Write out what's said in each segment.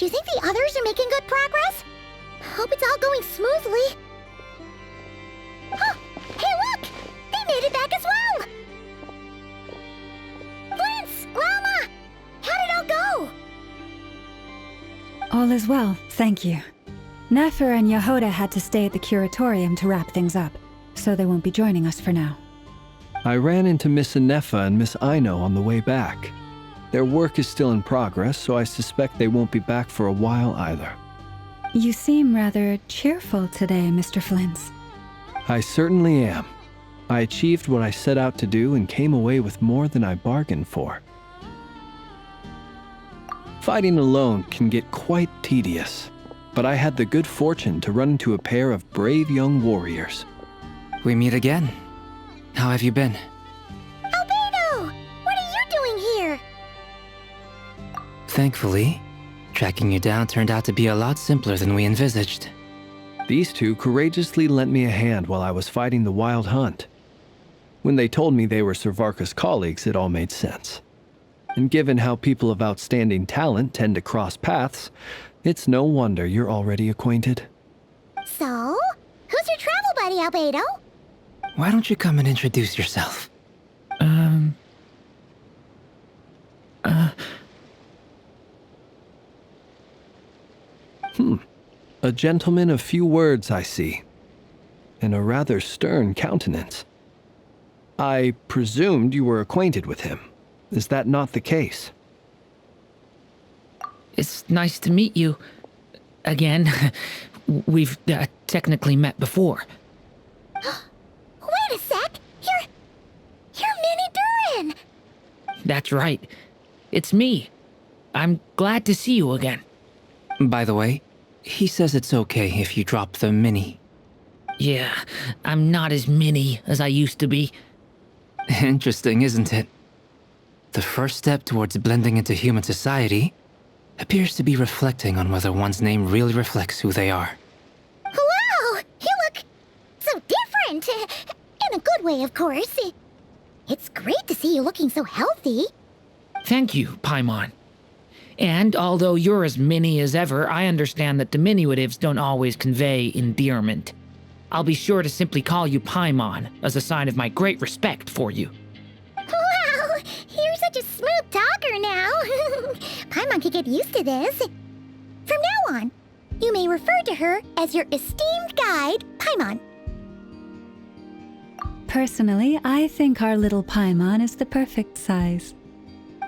Do you think the others are making good progress? Hope it's all going smoothly. Oh, hey look! They made it back as well! Flint's! Llama! How did it all go? All is well, thank you. Nefer and Yehoda had to stay at the curatorium to wrap things up, so they won't be joining us for now. I ran into Miss Anefa and Miss Aino on the way back. Their work is still in progress, so I suspect they won't be back for a while either. You seem rather cheerful today, Mr. Flint's. I certainly am. I achieved what I set out to do and came away with more than I bargained for. Fighting alone can get quite tedious, but I had the good fortune to run into a pair of brave young warriors. We meet again. How have you been? Albedo! What are you doing here? Thankfully, tracking you down turned out to be a lot simpler than we envisaged. These two courageously lent me a hand while I was fighting the wild hunt. When they told me they were Servarka's colleagues, it all made sense. And given how people of outstanding talent tend to cross paths, it's no wonder you're already acquainted. So, who's your travel buddy, Albedo? Why don't you come and introduce yourself? A gentleman of few words, I see, and a rather stern countenance. I presumed you were acquainted with him. Is that not the case? It's nice to meet you. Again. We've technically met before. Wait a sec! You're Minnie Durin! That's right. It's me. I'm glad to see you again. By the way, he says it's okay if you drop the mini. Yeah, I'm not as mini as I used to be. Interesting, isn't it? The first step towards blending into human society appears to be reflecting on whether one's name really reflects who they are. Wow! You look so different! In a good way, of course. It's great to see you looking so healthy. Thank you, Paimon. And although you're as mini as ever, I understand that diminutives don't always convey endearment. I'll be sure to simply call you Paimon as a sign of my great respect for you. Wow! You're such a smooth talker now. Paimon could get used to this. From now on, you may refer to her as your esteemed guide, Paimon. Personally, I think our little Paimon is the perfect size.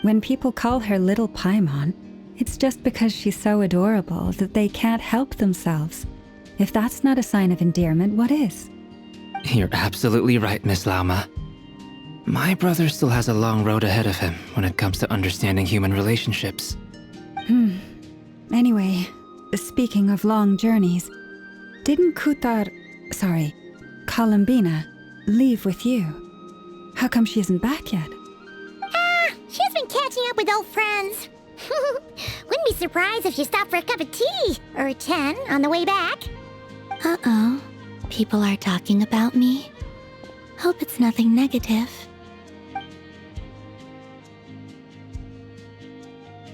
When people call her Little Paimon, it's just because she's so adorable that they can't help themselves. If that's not a sign of endearment, what is? You're absolutely right, Miss Lauma. My brother still has a long road ahead of him when it comes to understanding human relationships. Anyway, speaking of long journeys, didn't Columbina, leave with you? How come she isn't back yet? She's been catching up with old friends. Wouldn't be surprised if she stopped for a cup of tea or 10 on the way back. Uh-oh. People are talking about me. Hope it's nothing negative.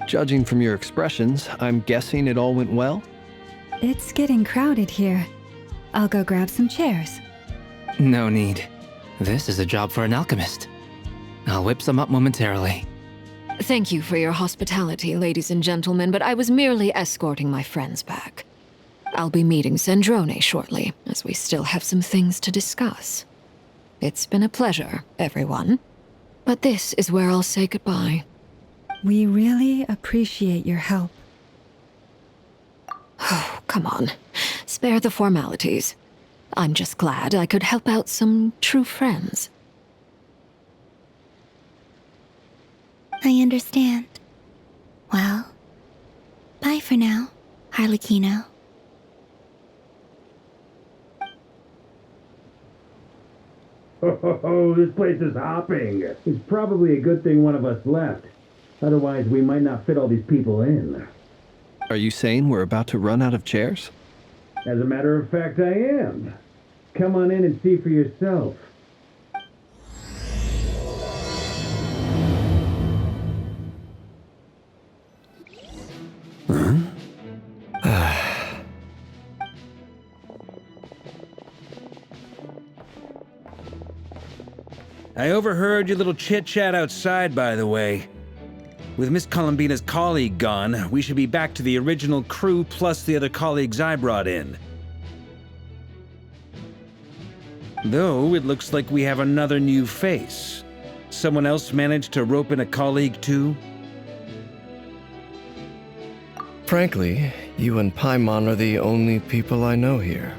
Judging from your expressions, I'm guessing it all went well? It's getting crowded here. I'll go grab some chairs. No need. This is a job for an alchemist. I'll whip some up momentarily. Thank you for your hospitality, ladies and gentlemen, but I was merely escorting my friends back. I'll be meeting Sandrone shortly, as we still have some things to discuss. It's been a pleasure, everyone. But this is where I'll say goodbye. We really appreciate your help. Oh, come on. Spare the formalities. I'm just glad I could help out some true friends. I understand. Well, bye for now, Harlequino. Oh, this place is hopping. It's probably a good thing one of us left. Otherwise, we might not fit all these people in. Are you saying we're about to run out of chairs? As a matter of fact, I am. Come on in and see for yourself. I overheard your little chit-chat outside, by the way. With Miss Columbina's colleague gone, we should be back to the original crew plus the other colleagues I brought in. Though, it looks like we have another new face. Someone else managed to rope in a colleague too? Frankly, you and Paimon are the only people I know here.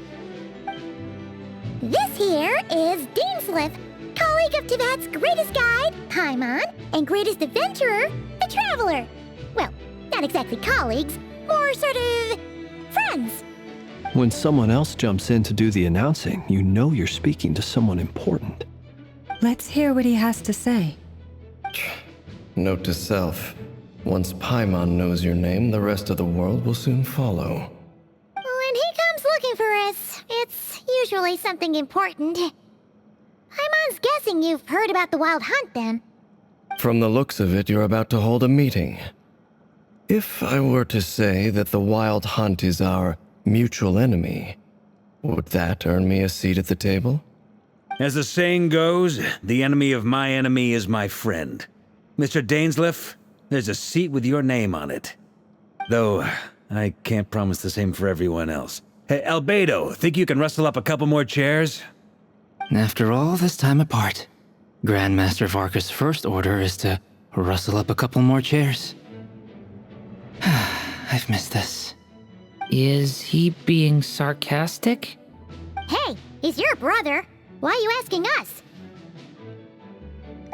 This here is Deansliff, colleague of Tibet's greatest guide, Paimon, and greatest adventurer, the Traveler. Well, not exactly colleagues, more sort of friends. When someone else jumps in to do the announcing, you know you're speaking to someone important. Let's hear what he has to say. Note to self. Once Paimon knows your name, the rest of the world will soon follow. When he comes looking for us, it's usually something important. Paimon's guessing you've heard about the Wild Hunt, then. From the looks of it, you're about to hold a meeting. If I were to say that the Wild Hunt is our mutual enemy, would that earn me a seat at the table? As the saying goes, the enemy of my enemy is my friend. Mr. Dainsliff, there's a seat with your name on it. Though, I can't promise the same for everyone else. Hey, Albedo, think you can rustle up a couple more chairs? After all this time apart, Grandmaster Varka's first order is to rustle up a couple more chairs. I've missed this. Is he being sarcastic? Hey, he's your brother. Why are you asking us?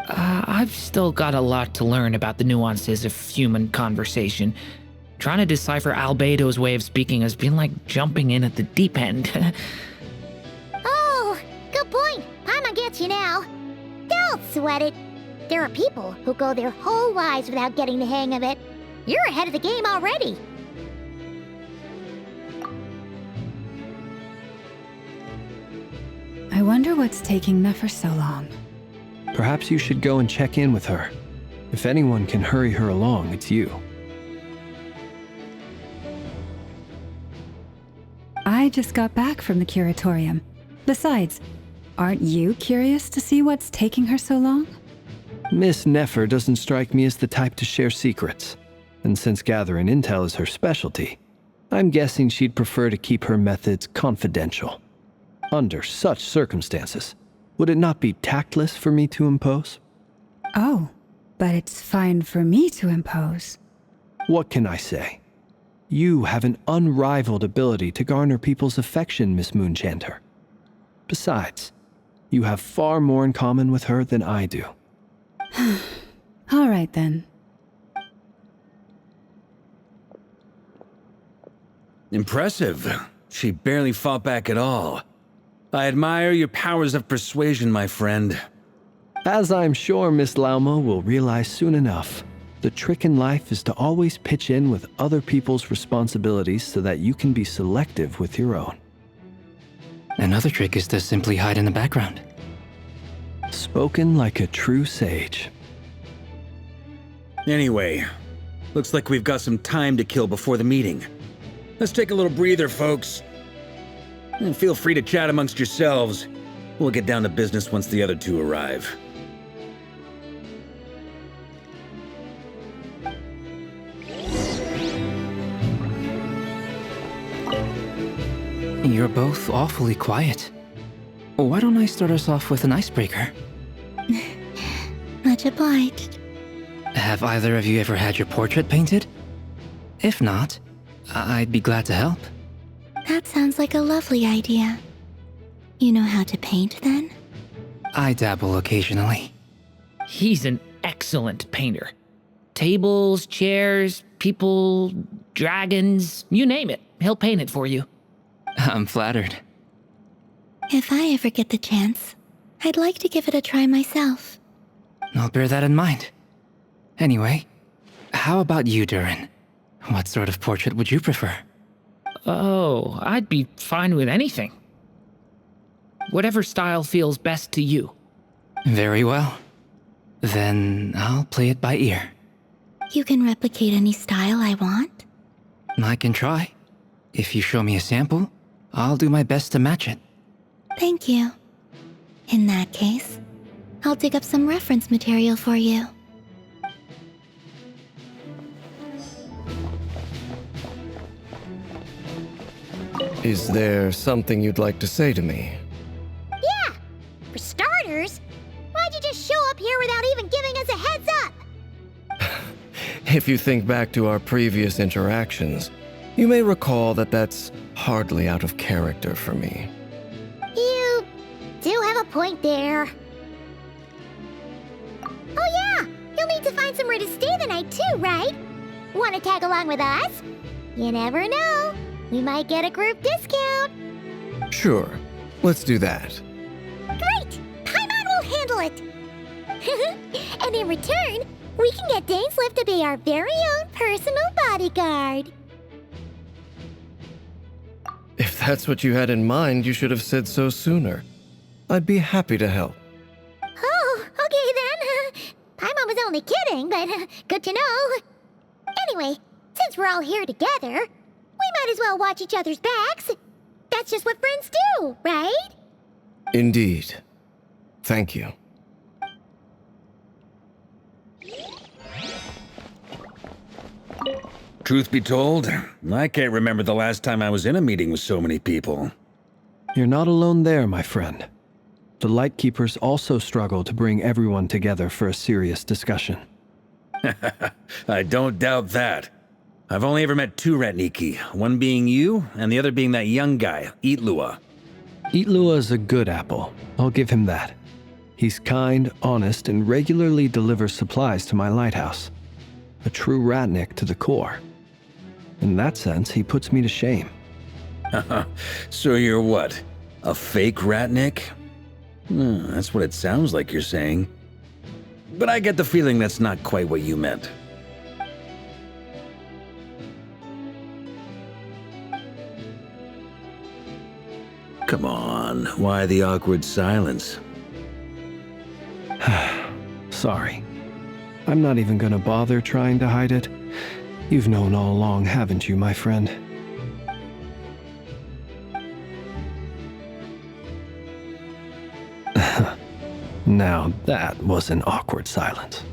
I've still got a lot to learn about the nuances of human conversation. Trying to decipher Albedo's way of speaking has been like jumping in at the deep end. Oh, good point. Paimon gets you now. Don't sweat it. There are people who go their whole lives without getting the hang of it. You're ahead of the game already. I wonder what's taking Nefer so long. Perhaps you should go and check in with her. If anyone can hurry her along, it's you. I just got back from the curatorium. Besides, aren't you curious to see what's taking her so long? Miss Nefer doesn't strike me as the type to share secrets. And since gathering intel is her specialty, I'm guessing she'd prefer to keep her methods confidential. Under such circumstances, would it not be tactless for me to impose? Oh, but it's fine for me to impose. What can I say? You have an unrivaled ability to garner people's affection, Miss Moonchanter. Besides, you have far more in common with her than I do. All right, then. Impressive. She barely fought back at all. I admire your powers of persuasion, my friend. As I'm sure Miss Lauma will realize soon enough, the trick in life is to always pitch in with other people's responsibilities so that you can be selective with your own. Another trick is to simply hide in the background. Spoken like a true sage. Anyway, looks like we've got some time to kill before the meeting. Let's take a little breather, folks. And feel free to chat amongst yourselves. We'll get down to business once the other two arrive. You're both awfully quiet. Why don't I start us off with an icebreaker? Much obliged. Have either of you ever had your portrait painted? If not, I'd be glad to help. That sounds like a lovely idea. You know how to paint, then? I dabble occasionally. He's an excellent painter. Tables, chairs, people, dragons, you name it. He'll paint it for you. I'm flattered. If I ever get the chance, I'd like to give it a try myself. I'll bear that in mind. Anyway, how about you, Durin? What sort of portrait would you prefer? Oh, I'd be fine with anything. Whatever style feels best to you. Very well. Then I'll play it by ear. You can replicate any style I want? I can try. If you show me a sample, I'll do my best to match it. Thank you. In that case, I'll dig up some reference material for you. Is there something you'd like to say to me? Yeah! For starters, why'd you just show up here without even giving us a heads up? If you think back to our previous interactions, you may recall that that's hardly out of character for me. You do have a point there. Oh yeah! You'll need to find somewhere to stay the night too, right? Want to tag along with us? You never know. We might get a group discount. Sure, let's do that. Great! Paimon will handle it! And in return, we can get Dainslift to be our very own personal bodyguard. If that's what you had in mind, you should have said so sooner. I'd be happy to help. Oh, okay then. Paimon was only kidding, but good to know. Anyway, since we're all here together, we might as well watch each other's backs. That's just what friends do, right? Indeed. Thank you. Truth be told, I can't remember the last time I was in a meeting with so many people. You're not alone there, my friend. The Lightkeepers also struggle to bring everyone together for a serious discussion. I don't doubt that. I've only ever met two Ratniki, one being you, and the other being that young guy, Itlua. Itlua is a good apple, I'll give him that. He's kind, honest, and regularly delivers supplies to my lighthouse. A true Ratnik to the core. In that sense, he puts me to shame. So you're what? A fake Ratnik? That's what it sounds like you're saying. But I get the feeling that's not quite what you meant. Come on, why the awkward silence? Sorry. I'm not even gonna bother trying to hide it. You've known all along, haven't you, my friend? Now that was an awkward silence.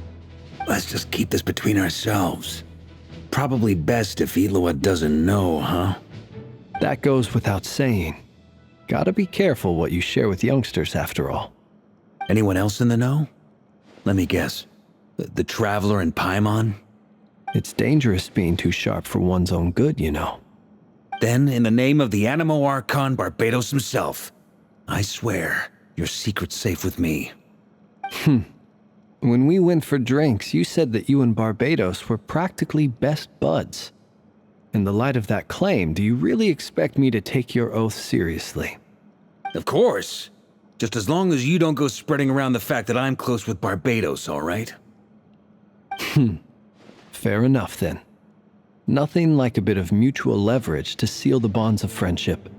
Let's just keep this between ourselves. Probably best if Itlua doesn't know, huh? That goes without saying. Gotta be careful what you share with youngsters, after all. Anyone else in the know? Let me guess. The Traveler and Paimon? It's dangerous being too sharp for one's own good, you know. Then, in the name of the Animo Archon Barbados himself, I swear your secret's safe with me. When we went for drinks, you said that you and Barbados were practically best buds. In the light of that claim, do you really expect me to take your oath seriously? Of course. Just as long as you don't go spreading around the fact that I'm close with Barbados, all right? Fair enough, then. Nothing like a bit of mutual leverage to seal the bonds of friendship.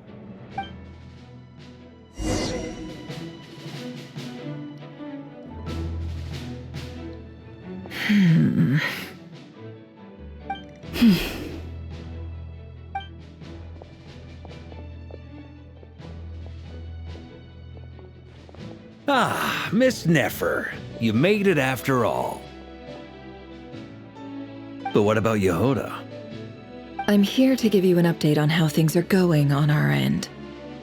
Ah, Miss Nefer. You made it after all. But what about Yehoda? I'm here to give you an update on how things are going on our end.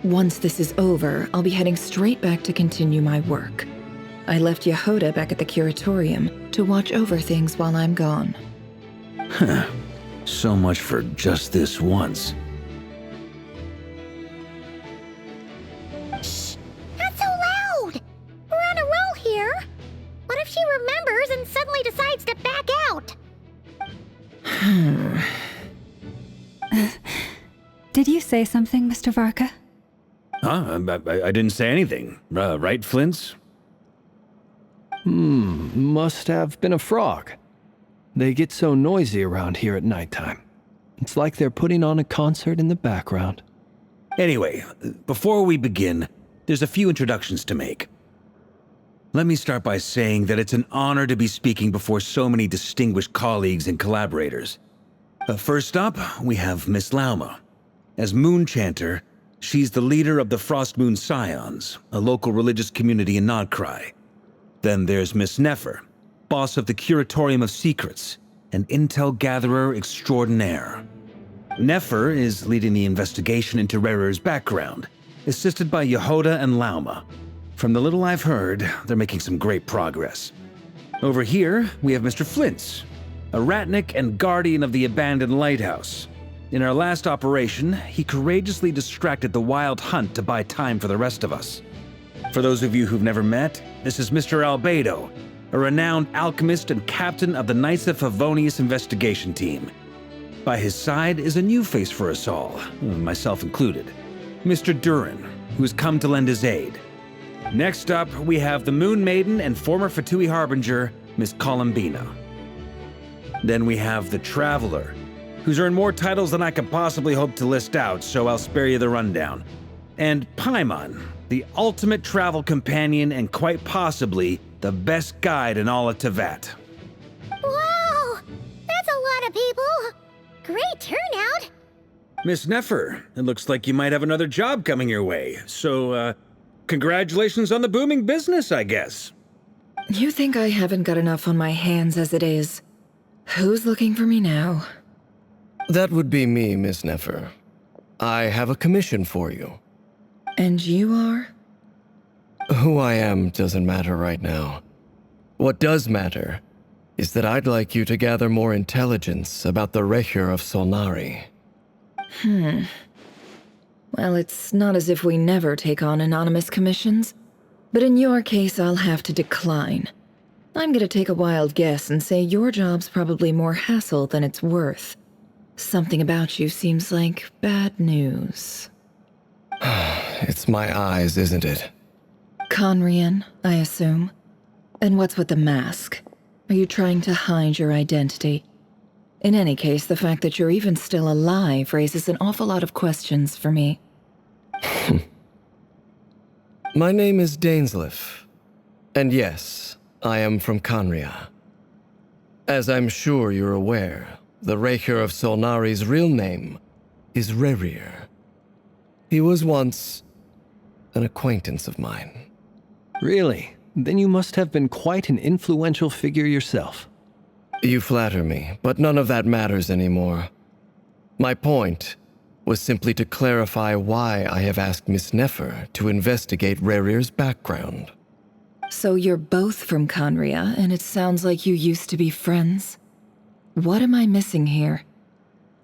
Once this is over, I'll be heading straight back to continue my work. I left Yehoda back at the curatorium to watch over things while I'm gone. Huh. So much for just this once. Shh! Not so loud! We're on a roll here. What if she remembers and suddenly decides to back out? Did you say something, Mr. Varka? Huh? I didn't say anything. Right, Flint's? Must have been a frog. They get so noisy around here at nighttime. It's like they're putting on a concert in the background. Anyway, before we begin, there's a few introductions to make. Let me start by saying that it's an honor to be speaking before so many distinguished colleagues and collaborators. First up, we have Miss Lauma. As Moon Chanter, she's the leader of the Frost Moon Scions, a local religious community in Nod-Crai. Then there's Miss Nefer, boss of the Curatorium of Secrets, and intel gatherer extraordinaire. Nefer is leading the investigation into Rerir's background, assisted by Yehoda and Lauma. From the little I've heard, they're making some great progress. Over here, we have Mr. Flintz, a ratnik and guardian of the abandoned lighthouse. In our last operation, he courageously distracted the Wild Hunt to buy time for the rest of us. For those of you who've never met, this is Mr. Albedo, a renowned alchemist and captain of the Knights of Favonius investigation team. By his side is a new face for us all, myself included, Mr. Durin, who's come to lend his aid. Next up, we have the Moon Maiden and former Fatui Harbinger, Miss Columbina. Then we have the Traveler, who's earned more titles than I could possibly hope to list out, so I'll spare you the rundown. And Paimon, the ultimate travel companion and quite possibly the best guide in all of Tevat. Wow! That's a lot of people! Great turnout! Miss Nefer, it looks like you might have another job coming your way, so, congratulations on the booming business, I guess. You think I haven't got enough on my hands as it is? Who's looking for me now? That would be me, Miss Nefer. I have a commission for you. And you are? Who I am doesn't matter right now. What does matter is that I'd like you to gather more intelligence about the Recher of Solnari. Well, it's not as if we never take on anonymous commissions, but in your case, I'll have to decline. I'm gonna take a wild guess and say your job's probably more hassle than it's worth. Something about you seems like bad news. It's my eyes, isn't it? Conrian, I assume. And what's with the mask? Are you trying to hide your identity? In any case, the fact that you're even still alive raises an awful lot of questions for me. My name is Dainsleif. And yes, I am from Conria. As I'm sure you're aware, the Recher of Solnari's real name is Rerir. He was once an acquaintance of mine. Really? Then you must have been quite an influential figure yourself. You flatter me, but none of that matters anymore. My point was simply to clarify why I have asked Miss Nefer to investigate Rerir's background. So you're both from Conria, and it sounds like you used to be friends? What am I missing here?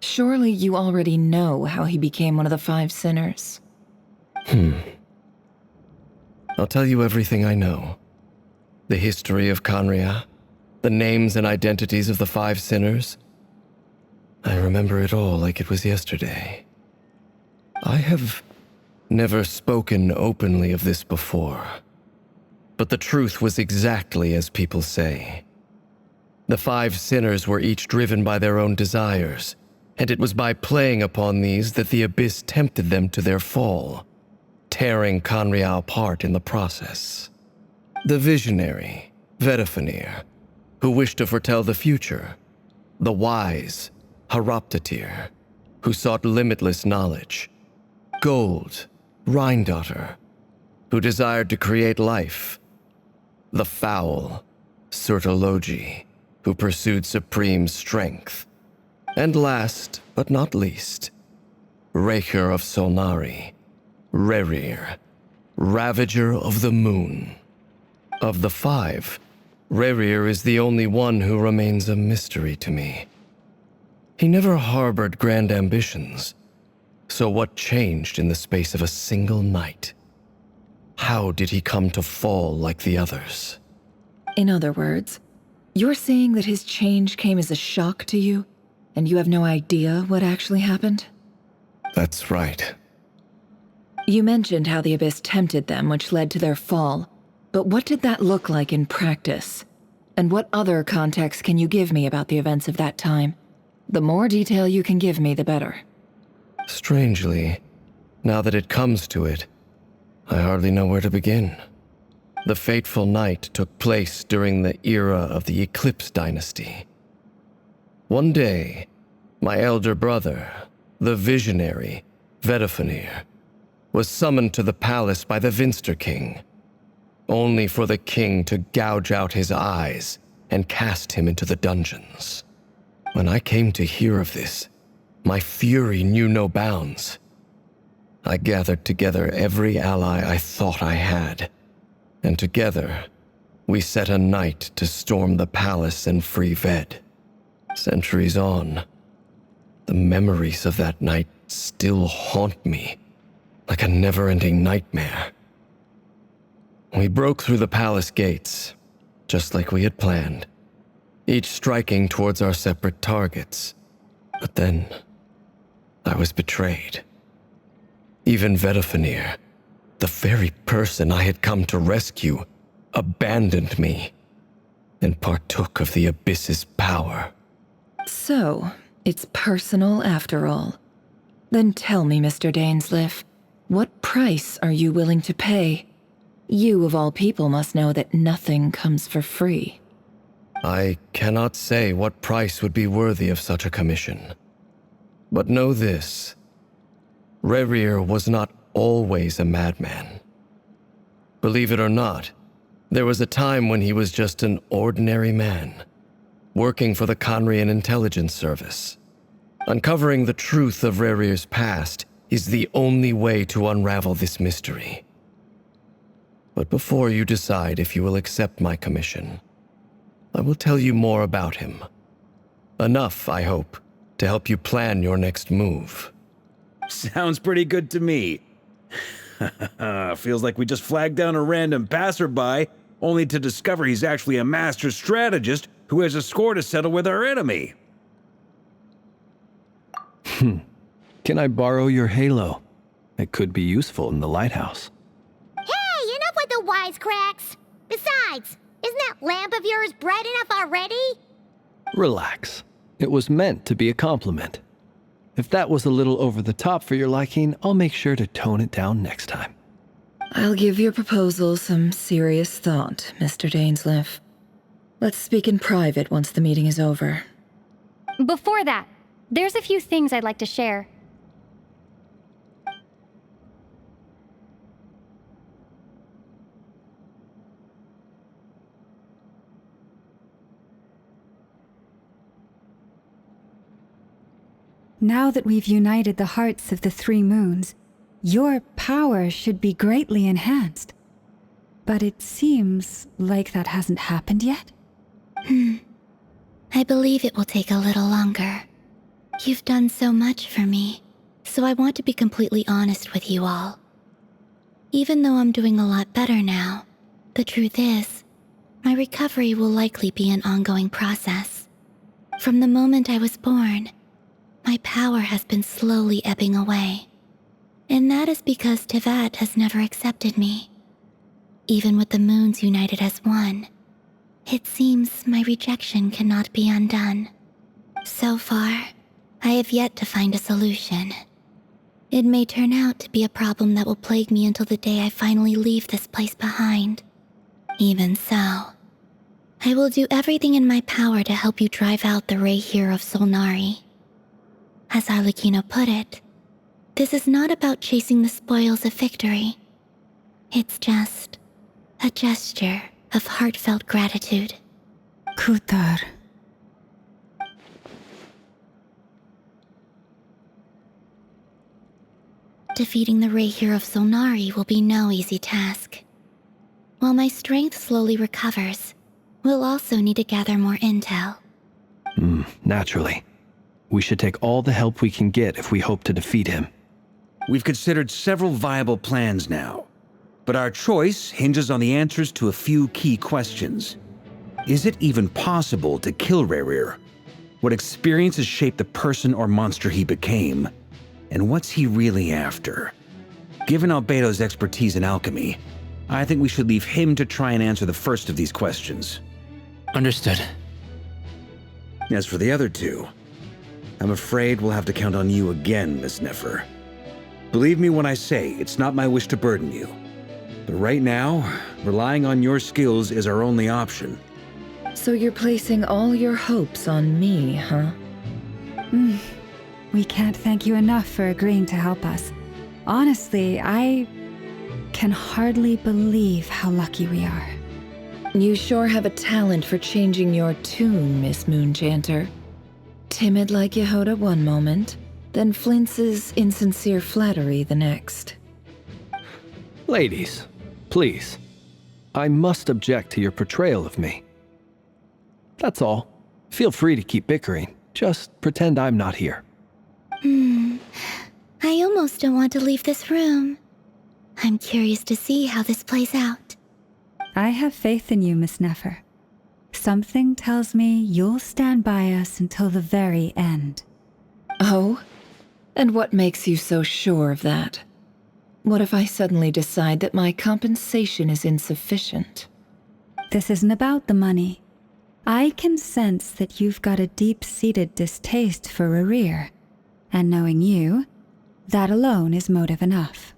Surely you already know how he became one of the Five Sinners. I'll tell you everything I know. The history of Conria, the names and identities of the Five Sinners. I remember it all like it was yesterday. I have never spoken openly of this before, but the truth was exactly as people say. The Five Sinners were each driven by their own desires, and it was by playing upon these that the Abyss tempted them to their fall, tearing Conria apart in the process. The visionary, Vedifenir, who wished to foretell the future. The wise, Haroptatir, who sought limitless knowledge. Gold, Rhindaughter, who desired to create life. The foul, Surtologi, who pursued supreme strength. And last, but not least, Recher of Solnari, Rerir, Ravager of the Moon. Of the five, Rerir is the only one who remains a mystery to me. He never harbored grand ambitions, so what changed in the space of a single night? How did he come to fall like the others? In other words, you're saying that his change came as a shock to you, and you have no idea what actually happened? That's right. You mentioned how the Abyss tempted them, which led to their fall. But what did that look like in practice? And what other context can you give me about the events of that time? The more detail you can give me, the better. Strangely, now that it comes to it, I hardly know where to begin. The fateful night took place during the era of the Eclipse Dynasty. One day, my elder brother, the visionary, Vedifenir, was summoned to the palace by the Vinster King. only for the king to gouge out his eyes and cast him into the dungeons. When I came to hear of this, my fury knew no bounds. I gathered together every ally I thought I had, and together we set a night to storm the palace and free Ved. Centuries on, the memories of that night still haunt me like a never-ending nightmare. We broke through the palace gates, just like we had planned, each striking towards our separate targets. But then, I was betrayed. Even Vedafenir, the very person I had come to rescue, abandoned me and partook of the Abyss's power. So, it's personal after all. Then tell me, Mr. Dainsleif, what price are you willing to pay? You, of all people, must know that nothing comes for free. I cannot say what price would be worthy of such a commission. But know this. Rerir was not always a madman. Believe it or not, there was a time when he was just an ordinary man, working for the Conrian Intelligence Service. Uncovering the truth of Rerir's past is the only way to unravel this mystery. But before you decide if you will accept my commission, I will tell you more about him. Enough, I hope, to help you plan your next move. Sounds pretty good to me. Feels like we just flagged down a random passerby, only to discover he's actually a master strategist who has a score to settle with our enemy. Can I borrow your halo? It could be useful in the lighthouse. Hey, enough with the wisecracks! Besides, isn't that lamp of yours bright enough already? Relax. It was meant to be a compliment. If that was a little over the top for your liking, I'll make sure to tone it down next time. I'll give your proposal some serious thought, Mr. Dainsleif. Let's speak in private once the meeting is over. Before that, there's a few things I'd like to share. Now that we've united the hearts of the three moons, your power should be greatly enhanced. But it seems like that hasn't happened yet? I believe it will take a little longer. You've done so much for me, so I want to be completely honest with you all. Even though I'm doing a lot better now, the truth is, my recovery will likely be an ongoing process. From the moment I was born, my power has been slowly ebbing away. And that is because Tevat has never accepted me. Even with the moons united as one, it seems my rejection cannot be undone. So far, I have yet to find a solution. It may turn out to be a problem that will plague me until the day I finally leave this place behind. Even so, I will do everything in my power to help you drive out the Rei here of Solnari. As Arlecchino put it, this is not about chasing the spoils of victory. It's just a gesture of heartfelt gratitude. Kutar. Defeating the Rei here of Solnari will be no easy task. While my strength slowly recovers, we'll also need to gather more intel. Naturally. We should take all the help we can get if we hope to defeat him. We've considered several viable plans now, but our choice hinges on the answers to a few key questions. Is it even possible to kill Rerir? What experiences shaped the person or monster he became? And what's he really after? Given Albedo's expertise in alchemy, I think we should leave him to try and answer the first of these questions. Understood. As for the other two, I'm afraid we'll have to count on you again, Miss Nefer. Believe me when I say it's not my wish to burden you. But right now, relying on your skills is our only option. So you're placing all your hopes on me, huh? We can't thank you enough for agreeing to help us. Honestly, I can hardly believe how lucky we are. You sure have a talent for changing your tune, Miss Moonchanter. Timid like Yehoda one moment, then flinches insincere flattery the next. Ladies, please. I must object to your portrayal of me. That's all. Feel free to keep bickering. Just pretend I'm not here. I almost don't want to leave this room. I'm curious to see how this plays out. I have faith in you, Miss Nefer. Something tells me you'll stand by us until the very end. Oh? And what makes you so sure of that? What if I suddenly decide that my compensation is insufficient? This isn't about the money. I can sense that you've got a deep-seated distaste for Reri, and knowing you, that alone is motive enough.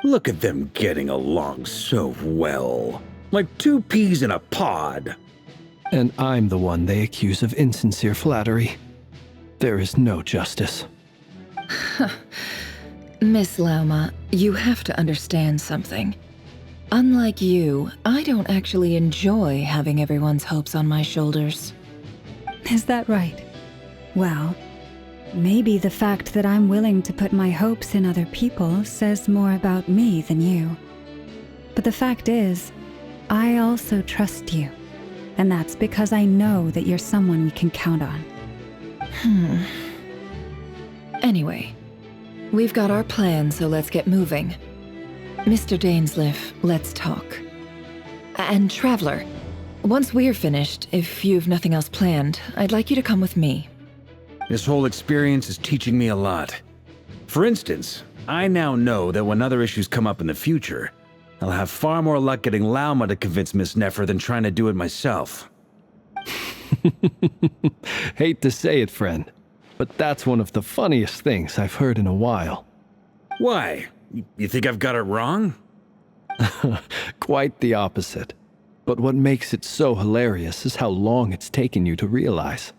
Look at them getting along so well. Like two peas in a pod. And I'm the one they accuse of insincere flattery. There is no justice. Miss Lauma, you have to understand something. Unlike you, I don't actually enjoy having everyone's hopes on my shoulders. Is that right? Well, maybe the fact that I'm willing to put my hopes in other people says more about me than you. But the fact is, I also trust you. And that's because I know that you're someone we can count on. Anyway, we've got our plan, so let's get moving. Mr. Dainsleif, let's talk. And Traveler, once we're finished, if you've nothing else planned, I'd like you to come with me. This whole experience is teaching me a lot. For instance, I now know that when other issues come up in the future, I'll have far more luck getting Lauma to convince Miss Nefer than trying to do it myself. Hate to say it, friend, but that's one of the funniest things I've heard in a while. Why? You think I've got it wrong? Quite the opposite. But what makes it so hilarious is how long it's taken you to realize.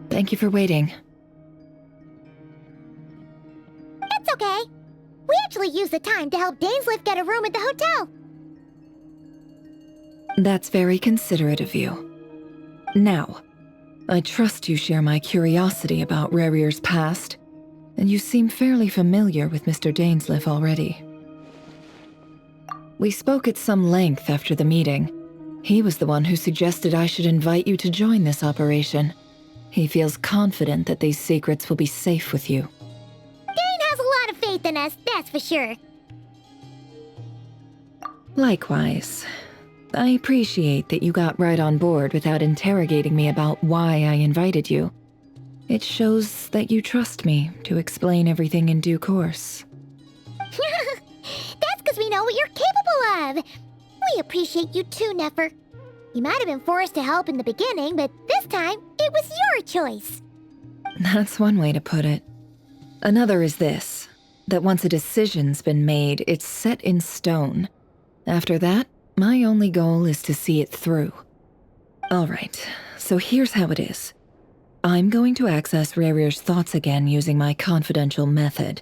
Thank you for waiting. It's okay. We actually used the time to help Dainsleif get a room at the hotel. That's very considerate of you. Now, I trust you share my curiosity about Rerir's past, and you seem fairly familiar with Mr. Dainsleif already. We spoke at some length after the meeting. He was the one who suggested I should invite you to join this operation. He feels confident that these secrets will be safe with you. Dane has a lot of faith in us, that's for sure. Likewise. I appreciate that you got right on board without interrogating me about why I invited you. It shows that you trust me to explain everything in due course. That's because we know what you're capable of. We appreciate you too, Nefer. You might have been forced to help in the beginning, but this time, it was your choice. That's one way to put it. Another is this, that once a decision's been made, it's set in stone. After that, my only goal is to see it through. Alright, so here's how it is. I'm going to access Rerir's thoughts again using my confidential method.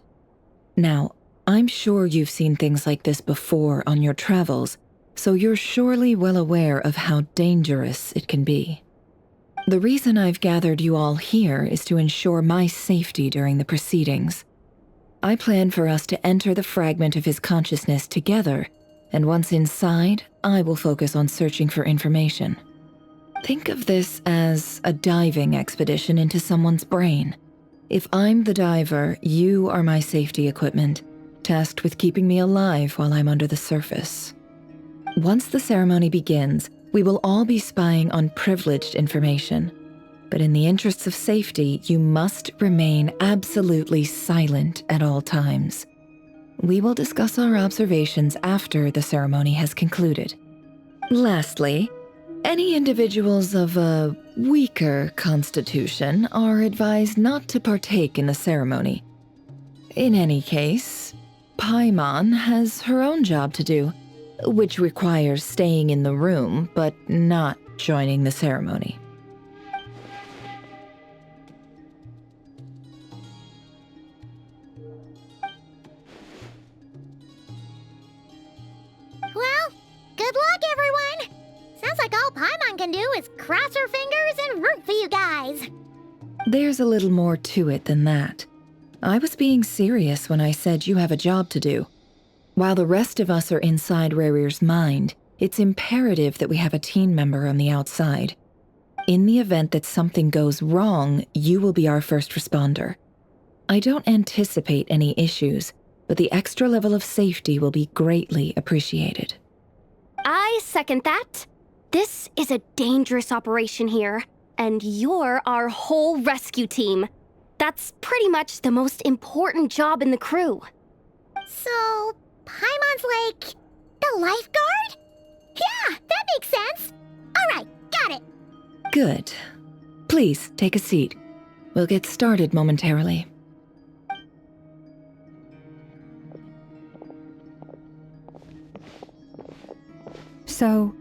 Now, I'm sure you've seen things like this before on your travels, so you're surely well aware of how dangerous it can be. The reason I've gathered you all here is to ensure my safety during the proceedings. I plan for us to enter the fragment of his consciousness together, and once inside, I will focus on searching for information. Think of this as a diving expedition into someone's brain. If I'm the diver, you are my safety equipment, tasked with keeping me alive while I'm under the surface. Once the ceremony begins, we will all be spying on privileged information. But in the interests of safety, you must remain absolutely silent at all times. We will discuss our observations after the ceremony has concluded. Lastly, any individuals of a weaker constitution are advised not to partake in the ceremony. In any case, Paimon has her own job to do, which requires staying in the room but not joining the ceremony. Well, good luck, everyone! Sounds like all Paimon can do is cross her fingers and root for you guys. There's a little more to it than that. I was being serious when I said you have a job to do. While the rest of us are inside Rerir's mind, it's imperative that we have a team member on the outside. In the event that something goes wrong, you will be our first responder. I don't anticipate any issues, but the extra level of safety will be greatly appreciated. I second that. This is a dangerous operation here, and you're our whole rescue team. That's pretty much the most important job in the crew. So, Paimon's like the lifeguard? Yeah, that makes sense. All right, got it. Good. Please, take a seat. We'll get started momentarily. So,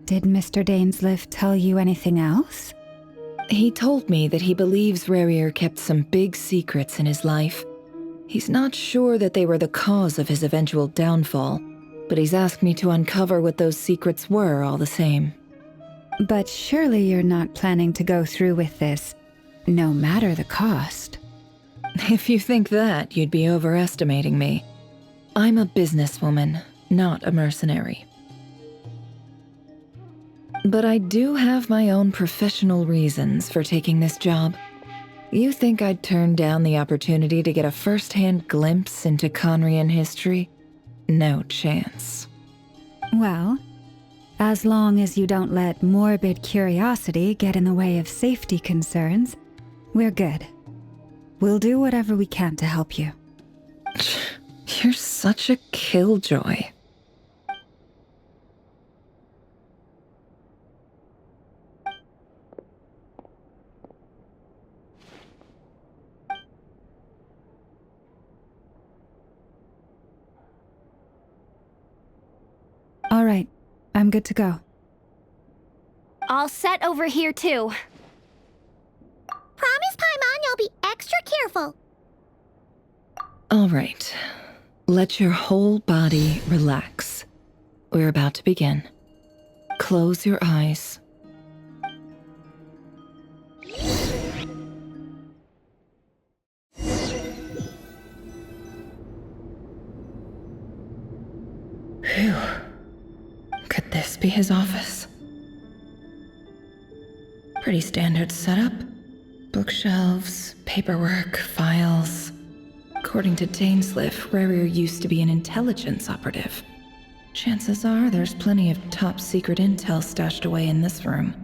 did Mr. Dainsleif tell you anything else? He told me that he believes Rerir kept some big secrets in his life. He's not sure that they were the cause of his eventual downfall, but he's asked me to uncover what those secrets were all the same. But surely you're not planning to go through with this, no matter the cost. If you think that, you'd be overestimating me. I'm a businesswoman, not a mercenary. But I do have my own professional reasons for taking this job. You think I'd turn down the opportunity to get a first-hand glimpse into Conrian history? No chance. Well, as long as you don't let morbid curiosity get in the way of safety concerns, we're good. We'll do whatever we can to help you. You're such a killjoy. All right, I'm good to go. All set over here, too. Promise, Paimon, you'll be extra careful. All right. Let your whole body relax. We're about to begin. Close your eyes. Phew. Could this be his office? Pretty standard setup. Bookshelves, paperwork, files. According to Dainsleif, Rerir used to be an intelligence operative. Chances are there's plenty of top-secret intel stashed away in this room.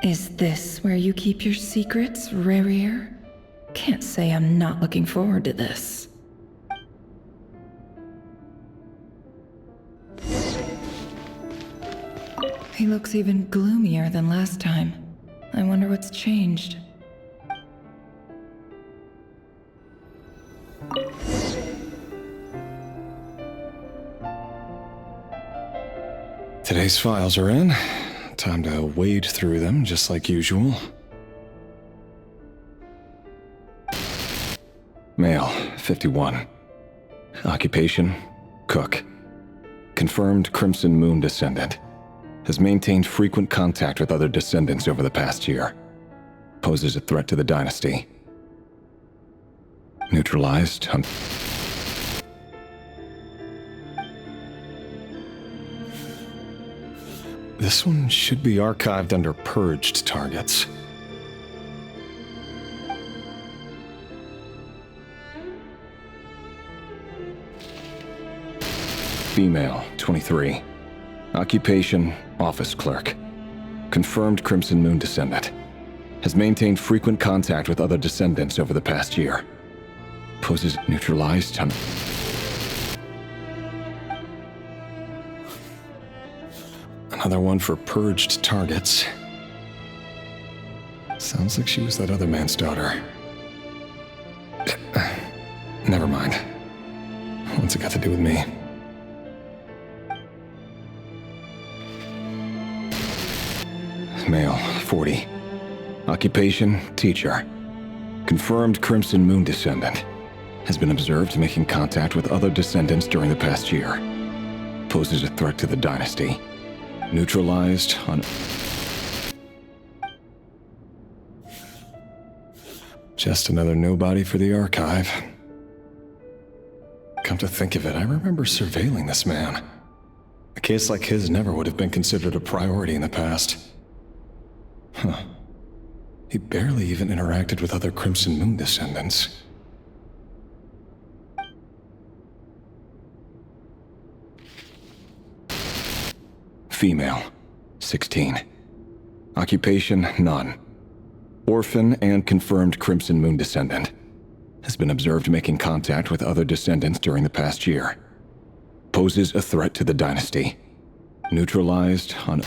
Is this where you keep your secrets, Rerir? Can't say I'm not looking forward to this. He looks even gloomier than last time. I wonder what's changed. Today's files are in. Time to wade through them, just like usual. Male, 51. Occupation, cook. Confirmed Crimson Moon descendant. Has maintained frequent contact with other descendants over the past year. Poses a threat to the dynasty. Neutralized. This one should be archived under purged targets. Female, 23. Occupation, office clerk. Confirmed Crimson Moon descendant. Has maintained frequent contact with other descendants over the past year. Poses neutralized on... Another one for purged targets. Sounds like she was that other man's daughter. Never mind. What's it got to do with me? Male, 40. Occupation, teacher. Confirmed Crimson Moon descendant. Has been observed making contact with other descendants during the past year. Poses a threat to the dynasty. Neutralized on... Just another nobody for the archive. Come to think of it, I remember surveilling this man. A case like his never would have been considered a priority in the past. Huh. He barely even interacted with other Crimson Moon descendants. Female, 16. Occupation, none. Orphan and confirmed Crimson Moon descendant. Has been observed making contact with other descendants during the past year. Poses a threat to the dynasty. Neutralized on...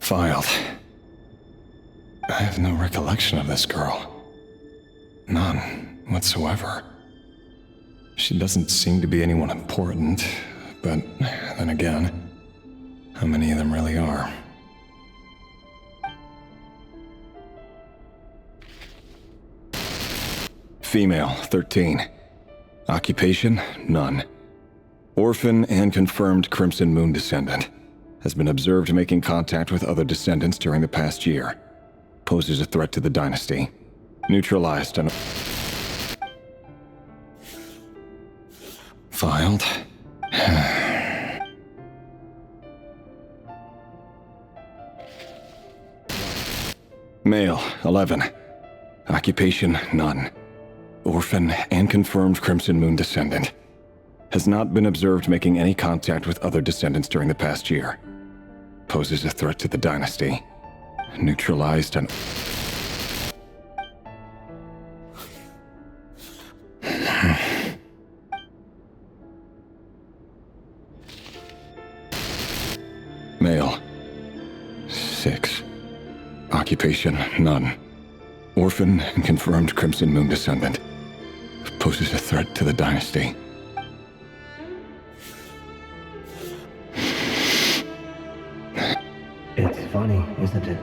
Filed. I have no recollection of this girl. None whatsoever. She doesn't seem to be anyone important, but then again, how many of them really are? Female, 13. Occupation, none. Orphan and confirmed Crimson Moon descendant. Has been observed making contact with other descendants during the past year. Poses a threat to the dynasty. Neutralized on... Filed. Male, 11. Occupation, none. Orphan and confirmed Crimson Moon descendant. Has not been observed making any contact with other descendants during the past year. Poses a threat to the dynasty. Neutralized on... Male, 6. Occupation, none. Orphan and confirmed Crimson Moon descendant. Poses a threat to the dynasty. It's funny, isn't it?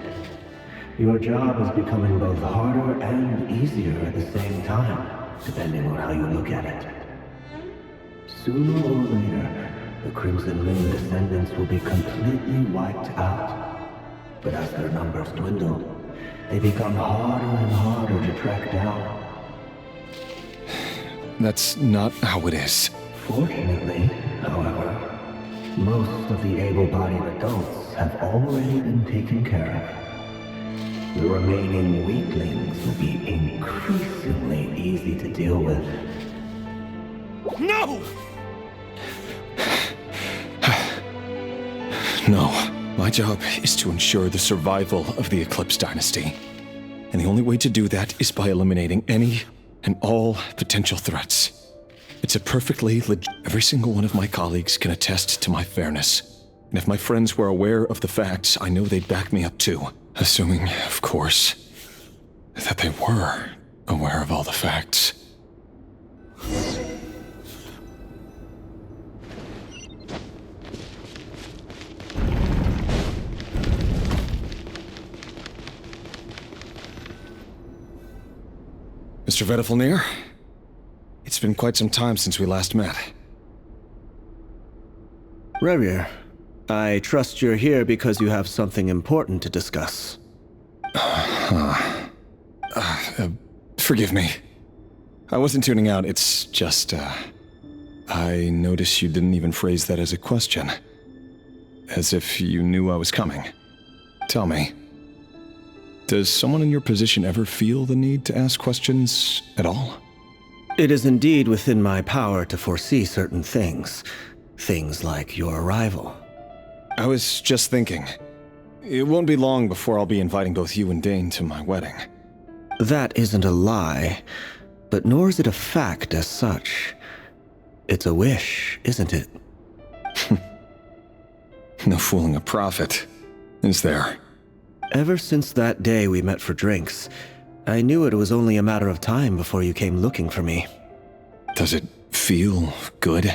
Your job is becoming both harder and easier at the same time, depending on how you look at it. Sooner or later, the Crimson Moon descendants will be completely wiped out. But as their numbers dwindle, they become harder and harder to track down. That's not how it is. Fortunately, however, most of the able-bodied adults have already been taken care of. The remaining weaklings will be increasingly easy to deal with. No! No. My job is to ensure the survival of the Eclipse Dynasty. And the only way to do that is by eliminating any and all potential threats. It's a perfectly every single one of my colleagues can attest to my fairness. And if my friends were aware of the facts, I know they'd back me up too. Assuming, of course, that they were aware of all the facts. Mr. Vedifalnir, it's been quite some time since we last met. Reri, I trust you're here because you have something important to discuss. Forgive me. I wasn't tuning out, it's just, I noticed you didn't even phrase that as a question. As if you knew I was coming. Tell me, does someone in your position ever feel the need to ask questions at all? It is indeed within my power to foresee certain things. Things like your arrival. I was just thinking, It won't be long before I'll be inviting both you and Dane to my wedding. That isn't a lie, but nor is it a fact as such. It's a wish, isn't it? No fooling a prophet, is there? Ever since that day we met for drinks, I knew it was only a matter of time before you came looking for me. Does it feel good?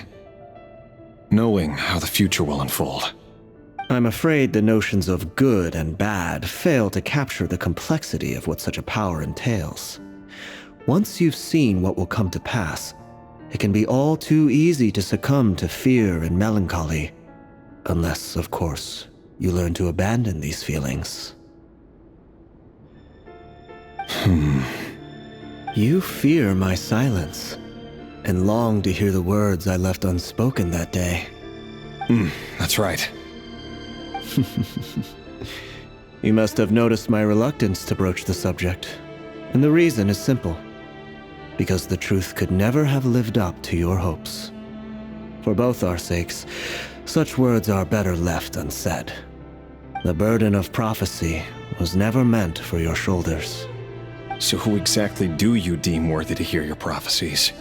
Knowing how the future will unfold. I'm afraid the notions of good and bad fail to capture the complexity of what such a power entails. Once you've seen what will come to pass, it can be all too easy to succumb to fear and melancholy. Unless, of course, you learn to abandon these feelings. You fear my silence, and long to hear the words I left unspoken that day. That's right. You must have noticed my reluctance to broach the subject, and the reason is simple. Because the truth could never have lived up to your hopes. For both our sakes, such words are better left unsaid. The burden of prophecy was never meant for your shoulders. So who exactly do you deem worthy to hear your prophecies?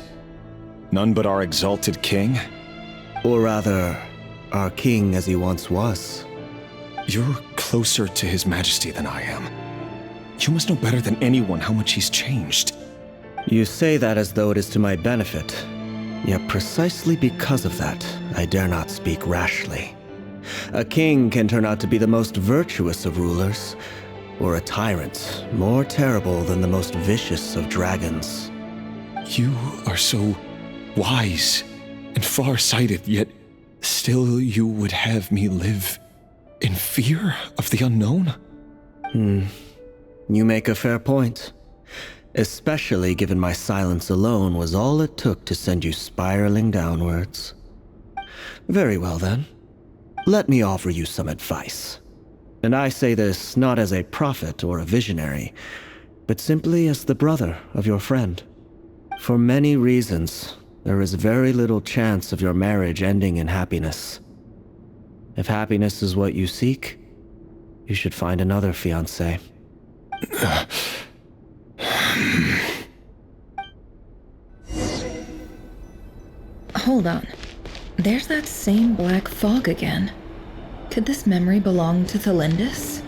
None but our exalted king? Or rather, our king as he once was. You're closer to his majesty than I am. You must know better than anyone how much he's changed. You say that as though it is to my benefit. Yet precisely because of that, I dare not speak rashly. A king can turn out to be the most virtuous of rulers, or a tyrant more terrible than the most vicious of dragons. You are so wise and far-sighted, yet still you would have me live in fear of the unknown? You make a fair point. Especially given my silence alone was all it took to send you spiraling downwards. Very well then. Let me offer you some advice. And I say this not as a prophet or a visionary, but simply as the brother of your friend. For many reasons, there is very little chance of your marriage ending in happiness. If happiness is what you seek, you should find another fiancé. Hold on. There's that same black fog again. Could this memory belong to Thelindis?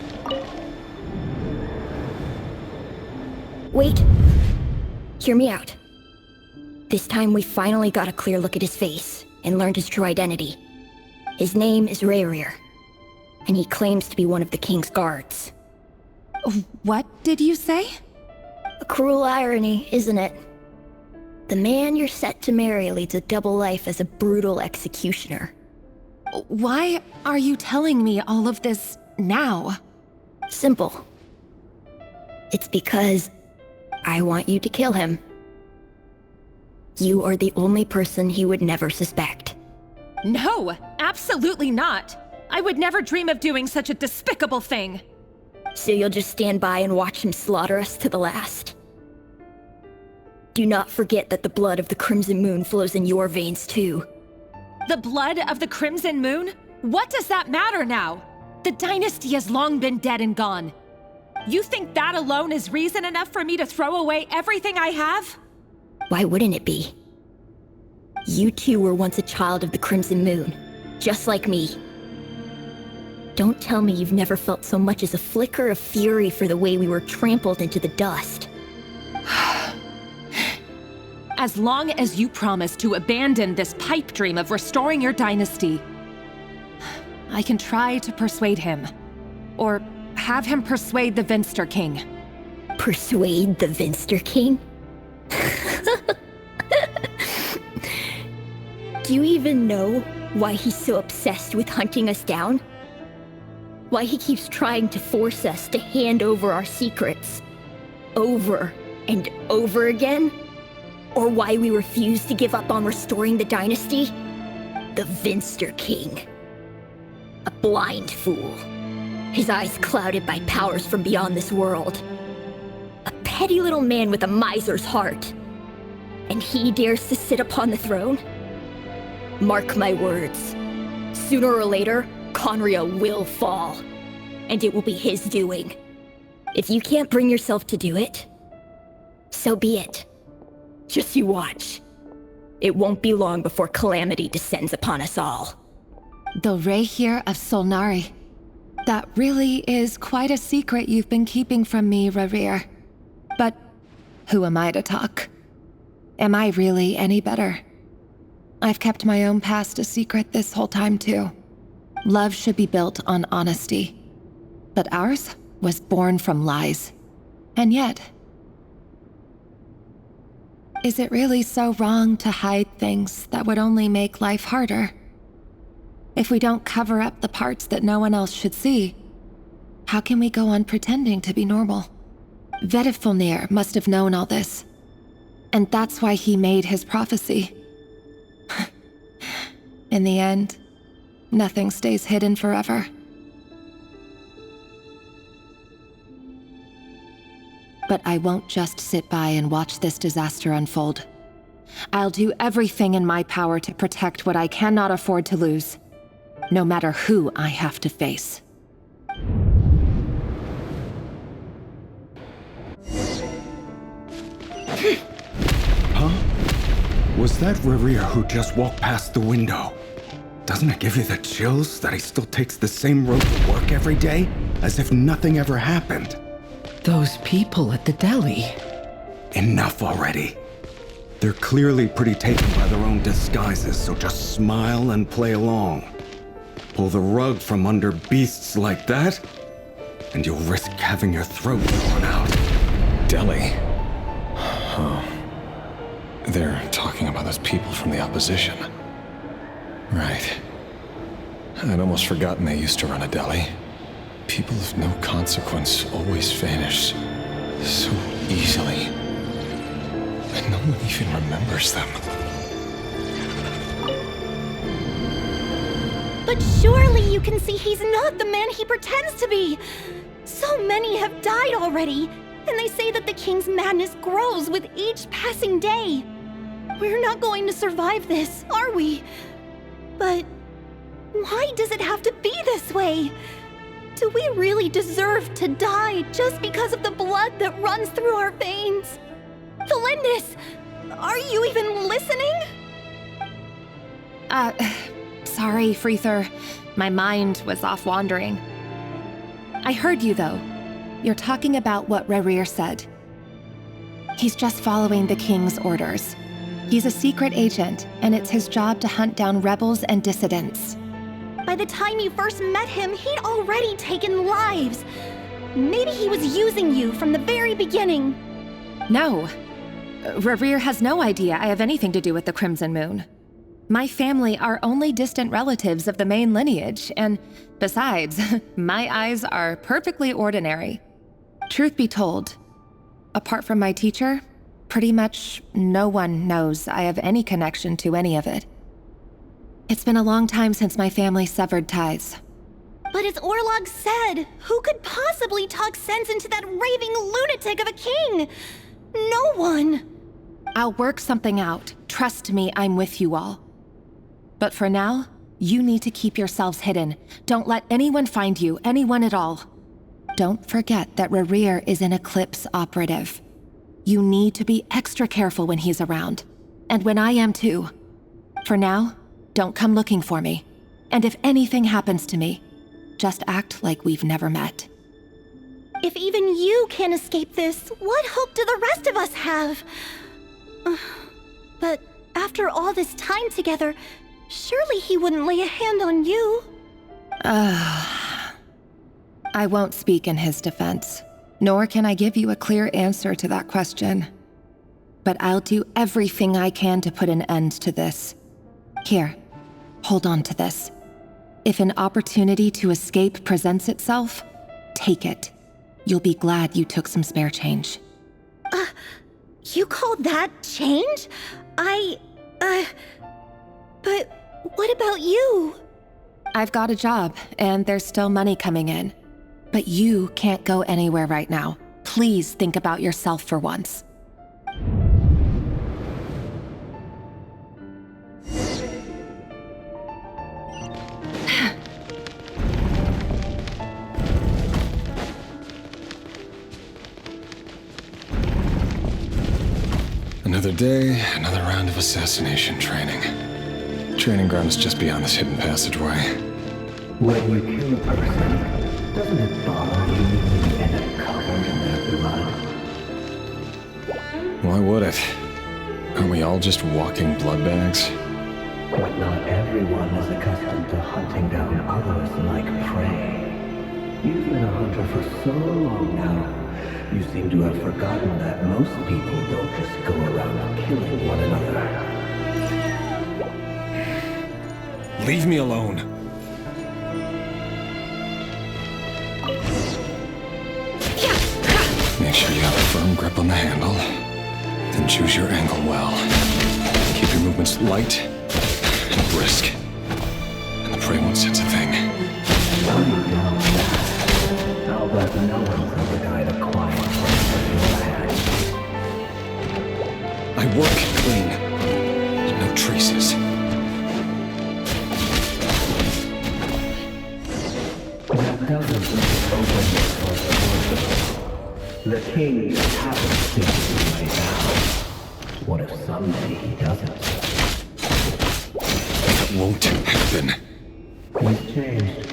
Wait. Hear me out. This time we finally got a clear look at his face and learned his true identity. His name is Reri, and he claims to be one of the king's guards. What did you say? A cruel irony, isn't it? The man you're set to marry leads a double life as a brutal executioner. Why are you telling me all of this now? Simple. It's because I want you to kill him. You are the only person he would never suspect. No, absolutely not. I would never dream of doing such a despicable thing. So you'll just stand by and watch him slaughter us to the last? Do not forget that the blood of the Crimson Moon flows in your veins too. The blood of the Crimson Moon? What does that matter now? The dynasty has long been dead and gone. You think that alone is reason enough for me to throw away everything I have? Why wouldn't it be? You two were once a child of the Crimson Moon, just like me. Don't tell me you've never felt so much as a flicker of fury for the way we were trampled into the dust. As long as you promise to abandon this pipe dream of restoring your dynasty, I can try to persuade him. Or have him persuade the Vinster King. Persuade the Vinster King? Do you even know why he's so obsessed with hunting us down? Why he keeps trying to force us to hand over our secrets over and over again? Or why we refuse to give up on restoring the dynasty? The Vinster King. A blind fool. His eyes clouded by powers from beyond this world. A petty little man with a miser's heart. And he dares to sit upon the throne? Mark my words. Sooner or later, Conria will fall. and it will be his doing. If you can't bring yourself to do it, so be it. Just you watch. It won't be long before calamity descends upon us all. The Rei here of Solnari. That really is quite a secret you've been keeping from me, Rerir. But who am I to talk? Am I really any better? I've kept my own past a secret this whole time too. Love should be built on honesty. But ours was born from lies. And yet, is it really so wrong to hide things that would only make life harder? If we don't cover up the parts that no one else should see, how can we go on pretending to be normal? Vedifulnir must have known all this. And that's why he made his prophecy. In the end, nothing stays hidden forever. But I won't just sit by and watch this disaster unfold. I'll do everything in my power to protect what I cannot afford to lose, no matter who I have to face. Huh? Was that Rerir who just walked past the window? Doesn't it give you the chills that he still takes the same road to work every day, as if nothing ever happened? Those people at the deli. Enough already. They're clearly pretty taken by their own disguises, so just smile and play along. Pull the rug from under beasts like that, and you'll risk having your throat torn out. Deli? Oh. They're talking about those people from the opposition. Right. I'd almost forgotten they used to run a deli. People of no consequence always vanish so easily. And no one even remembers them. But surely you can see he's not the man he pretends to be! So many have died already, and they say that the king's madness grows with each passing day. We're not going to survive this, are we? But why does it have to be this way? Do we really deserve to die just because of the blood that runs through our veins? Felindis, are you even listening? Sorry, Freether. My mind was off wandering. I heard you, though. You're talking about what Rerir said. He's just following the king's orders. He's a secret agent, and it's his job to hunt down rebels and dissidents. By the time you first met him, he'd already taken lives. Maybe he was using you from the very beginning. No. Rerir has no idea I have anything to do with the Crimson Moon. My family are only distant relatives of the main lineage, and besides, my eyes are perfectly ordinary. Truth be told, apart from my teacher, pretty much no one knows I have any connection to any of it. It's been a long time since my family severed ties. But as Orlog said, who could possibly talk sense into that raving lunatic of a king? No one. I'll work something out. Trust me, I'm with you all. But for now, you need to keep yourselves hidden. Don't let anyone find you, anyone at all. Don't forget that Rerir is an Eclipse operative. You need to be extra careful when he's around. And when I am too. For now, don't come looking for me. And if anything happens to me, just act like we've never met. If even you can't escape this, what hope do the rest of us have? But after all this time together, surely he wouldn't lay a hand on you. I won't speak in his defense, nor can I give you a clear answer to that question. But I'll do everything I can to put an end to this. Here, hold on to this. If an opportunity to escape presents itself, take it. You'll be glad you took some spare change. You call that change? But what about you? I've got a job, and there's still money coming in. But you can't go anywhere right now. Please think about yourself for once. Another day, another round of assassination training. Training ground is just beyond this hidden passageway. When you kill a person, doesn't it bother you to end up covered in their blood? Why would it? Aren't we all just walking blood bags? But not everyone is accustomed to hunting down others like prey. You've been a hunter for so long now, you seem to have forgotten that most people don't just go around killing one another. Leave me alone. Make sure you have a firm grip on the handle. Then choose your angle well. Keep your movements light and brisk. And the prey won't sense a thing. I'll bet no one's ever died a quiet place in your hand. I work clean. No traces. That doesn't open the door. The king just happens to be right now. What if someday he doesn't? That won't happen. He's changed.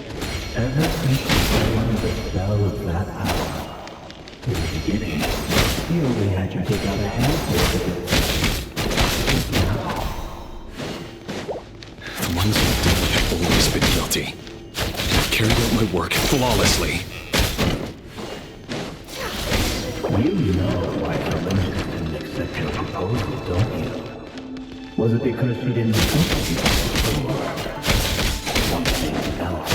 Ever since he fell under the spell of that hour. In the beginning, he only had you take out a handful of it. Now, The ones who did it have always been guilty. I've carried out my work flawlessly. you know why Felicia didn't accept your proposal, don't you? Was it because she didn't trust you? Or something else?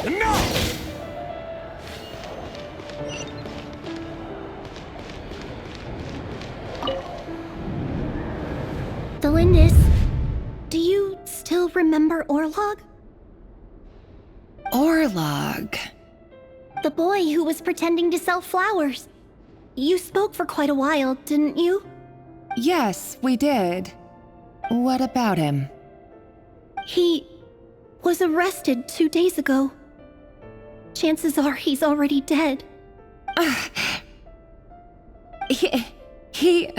No! Delindis, do you still remember Orlog? Orlog. The boy who was pretending to sell flowers. You spoke for quite a while, didn't you? Yes, we did. What about him? He was arrested 2 days ago. Chances are he's already dead. He...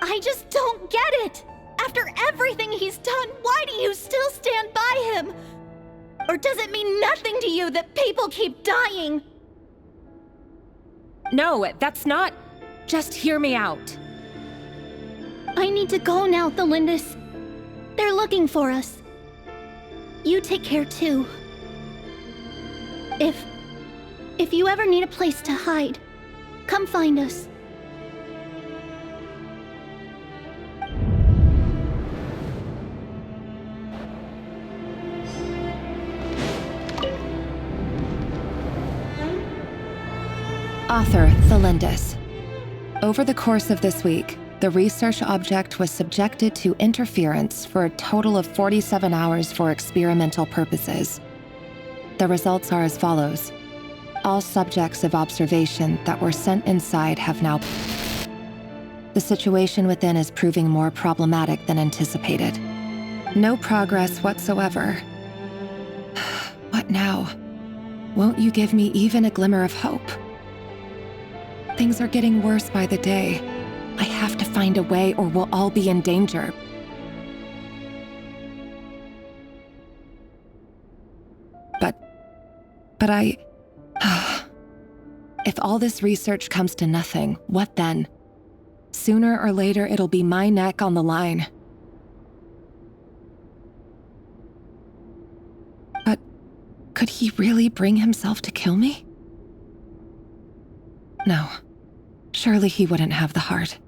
I just don't get it! After everything he's done, why do you still stand by him? Or does it mean nothing to you that people keep dying? No, that's not... Just hear me out. I need to go now, Thelindis. They're looking for us. You take care too. If you ever need a place to hide, come find us. Author Thelindis. Over the course of this week, the research object was subjected to interference for a total of 47 hours for experimental purposes. The results are as follows. All subjects of observation that were sent inside have now... The situation within is proving more problematic than anticipated. No progress whatsoever. What now? Won't you give me even a glimmer of hope? Things are getting worse by the day. I have to find a way or we'll all be in danger. But I... If all this research comes to nothing, what then? Sooner or later, it'll be my neck on the line. But could he really bring himself to kill me? No. Surely he wouldn't have the heart.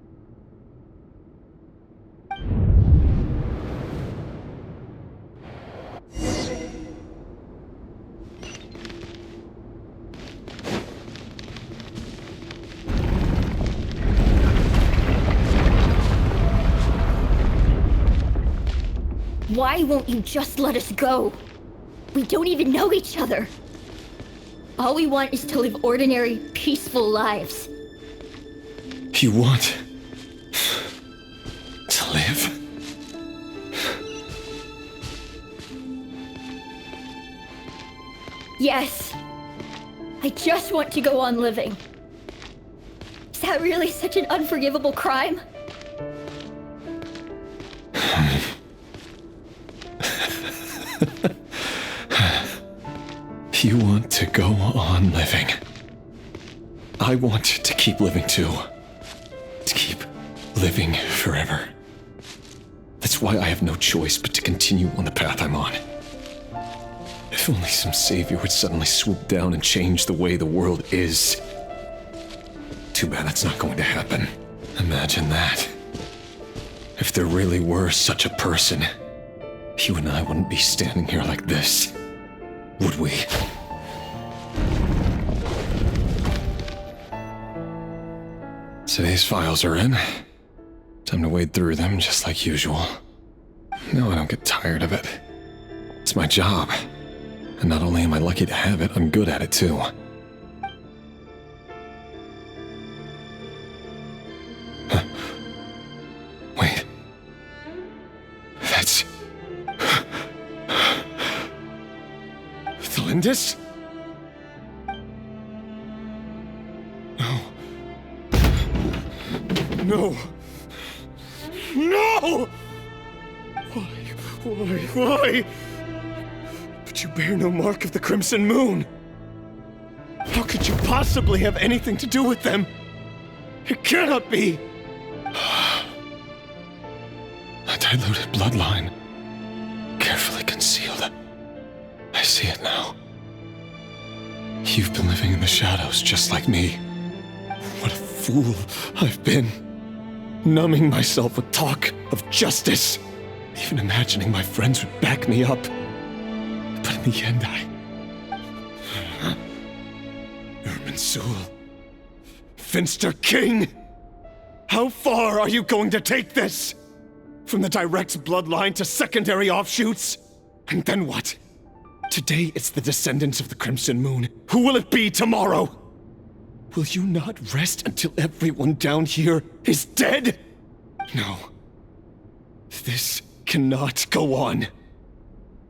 Why won't you just let us go? We don't even know each other. All we want is to live ordinary, peaceful lives. You want to live? Yes. I just want to go on living. that really such an unforgivable crime? You want to go on living. I want to keep living too. To keep living forever. That's why I have no choice but to continue on the path I'm on. If only some savior would suddenly swoop down and change the way the world is. Too bad that's not going to happen. Imagine that. If there really were such a person, you and I wouldn't be standing here like this, would we? Today's files are in. Time to wade through them just like usual. No, I don't get tired of it. It's my job. And not only am I lucky to have it, I'm good at it too. Huh. Wait. That's... Thalindis? No. No! Why? But you bear no mark of the Crimson Moon. How could you possibly have anything to do with them? It cannot be! A diluted bloodline. Carefully concealed. I see it now. You've been living in the shadows just like me. What a fool I've been. Numbing myself with talk of justice. Even imagining my friends would back me up. But in the end, Irminsul. Finster King! How far are you going to take this? From the direct bloodline to secondary offshoots? And then what? Today it's the descendants of the Crimson Moon. Who will it be tomorrow? Will you not rest until everyone down here is dead? No. This cannot go on.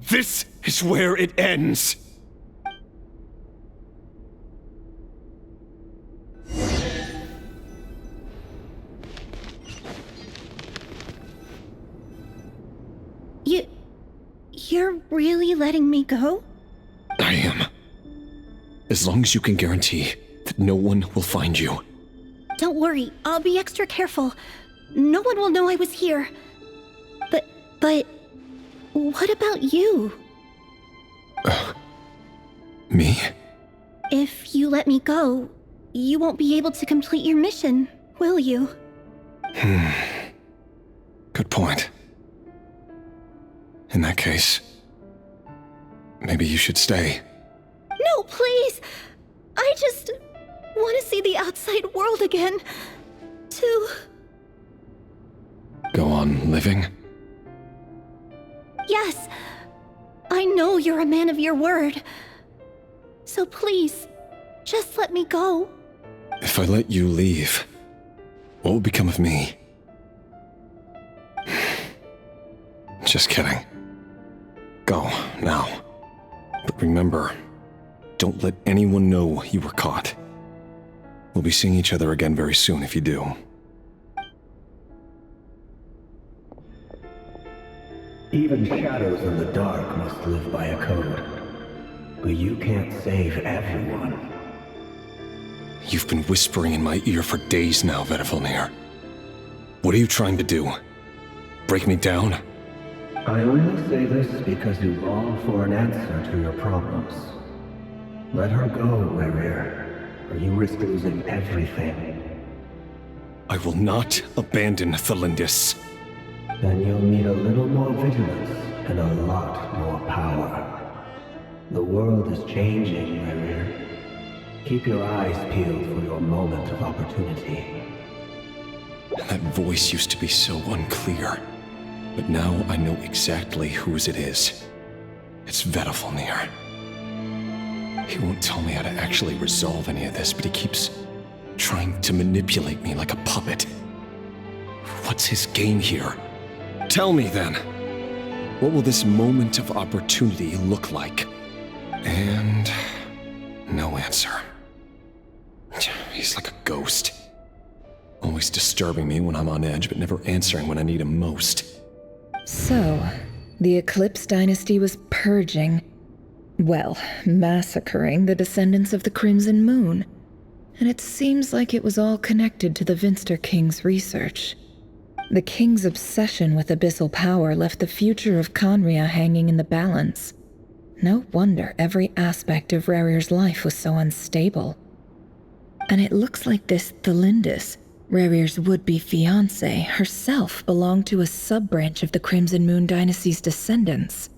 This is where it ends. You're really letting me go? I am. As long as you can guarantee that no one will find you. Don't worry, I'll be extra careful. No one will know I was here. But what about you? Me? If you let me go, you won't be able to complete your mission, will you? Good point. In that case, maybe you should stay. No, please! I just want to see the outside world again. To... Go on living? Yes. I know you're a man of your word. So please, just let me go. If I let you leave, what will become of me? Just kidding. Go, now. But remember, don't let anyone know you were caught. We'll be seeing each other again very soon if you do. Even shadows in the dark must live by a code. But you can't save everyone. You've been whispering in my ear for days now, Vedifilnir. What are you trying to do? Break me down? I only say this because you long for an answer to your problems. Let her go, Rerir, or you risk losing everything. I will not abandon Thalindis. Then you'll need a little more vigilance and a lot more power. The world is changing, Rerir. Keep your eyes peeled for your moment of opportunity. That voice used to be so unclear. But now I know exactly whose it is. It's Vedifilnir. He won't tell me how to actually resolve any of this, but he keeps trying to manipulate me like a puppet. What's his game here? Tell me then. What will this moment of opportunity look like? And no answer. He's like a ghost. Always disturbing me when I'm on edge, but never answering when I need him most. So, the Eclipse Dynasty was purging, well, massacring the descendants of the Crimson Moon. And it seems like it was all connected to the Vinster King's research. The King's obsession with abyssal power left the future of Conria hanging in the balance. No wonder every aspect of Rerir's life was so unstable. And it looks like this Thelindis, Rerir's would-be fiancé, herself belonged to a sub-branch of the Crimson Moon Dynasty's descendants.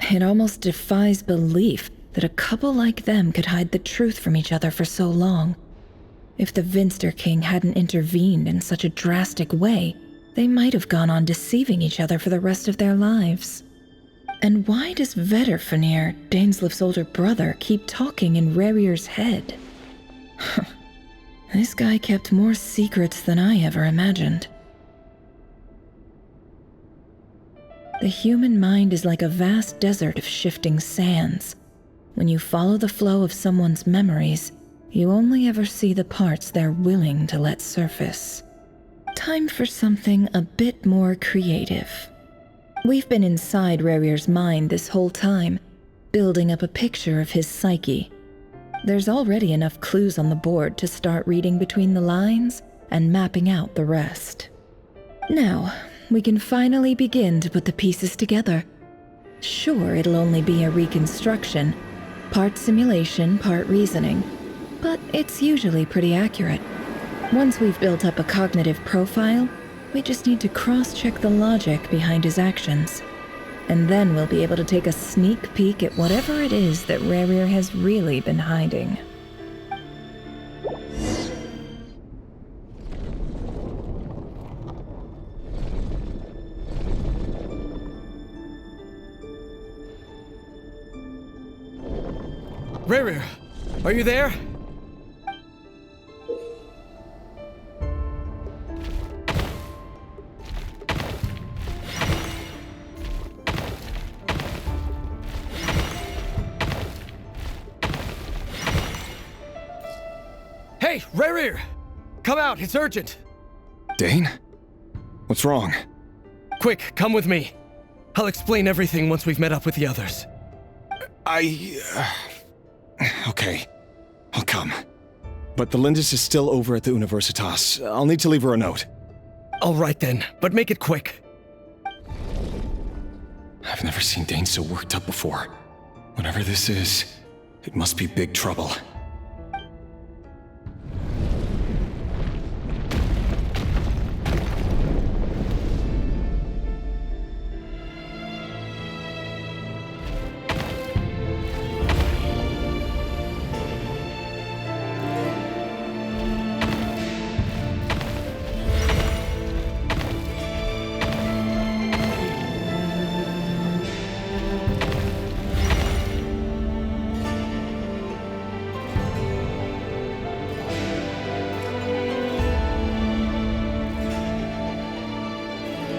It almost defies belief that a couple like them could hide the truth from each other for so long. If the Vinster King hadn't intervened in such a drastic way, they might have gone on deceiving each other for the rest of their lives. And why does Vedderfanir, Daneslif's older brother, keep talking in Rerir's head? This guy kept more secrets than I ever imagined. The human mind is like a vast desert of shifting sands. When you follow the flow of someone's memories, you only ever see the parts they're willing to let surface. Time for something a bit more creative. We've been inside Rerir's mind this whole time, building up a picture of his psyche. There's already enough clues on the board to start reading between the lines and mapping out the rest. Now, we can finally begin to put the pieces together. Sure, it'll only be a reconstruction, part simulation, part reasoning, but it's usually pretty accurate. Once we've built up a cognitive profile, we just need to cross-check the logic behind his actions. And then we'll be able to take a sneak peek at whatever it is that Rerir has really been hiding. Rerir, are you there? Hey, Rerir! Come out, it's urgent! Dane? What's wrong? Quick, come with me. I'll explain everything once we've met up with the others. Okay, I'll come. But Thelindis is still over at the Universitas. I'll need to leave her a note. All right then, but make it quick. I've never seen Dane so worked up before. Whatever this is, it must be big trouble.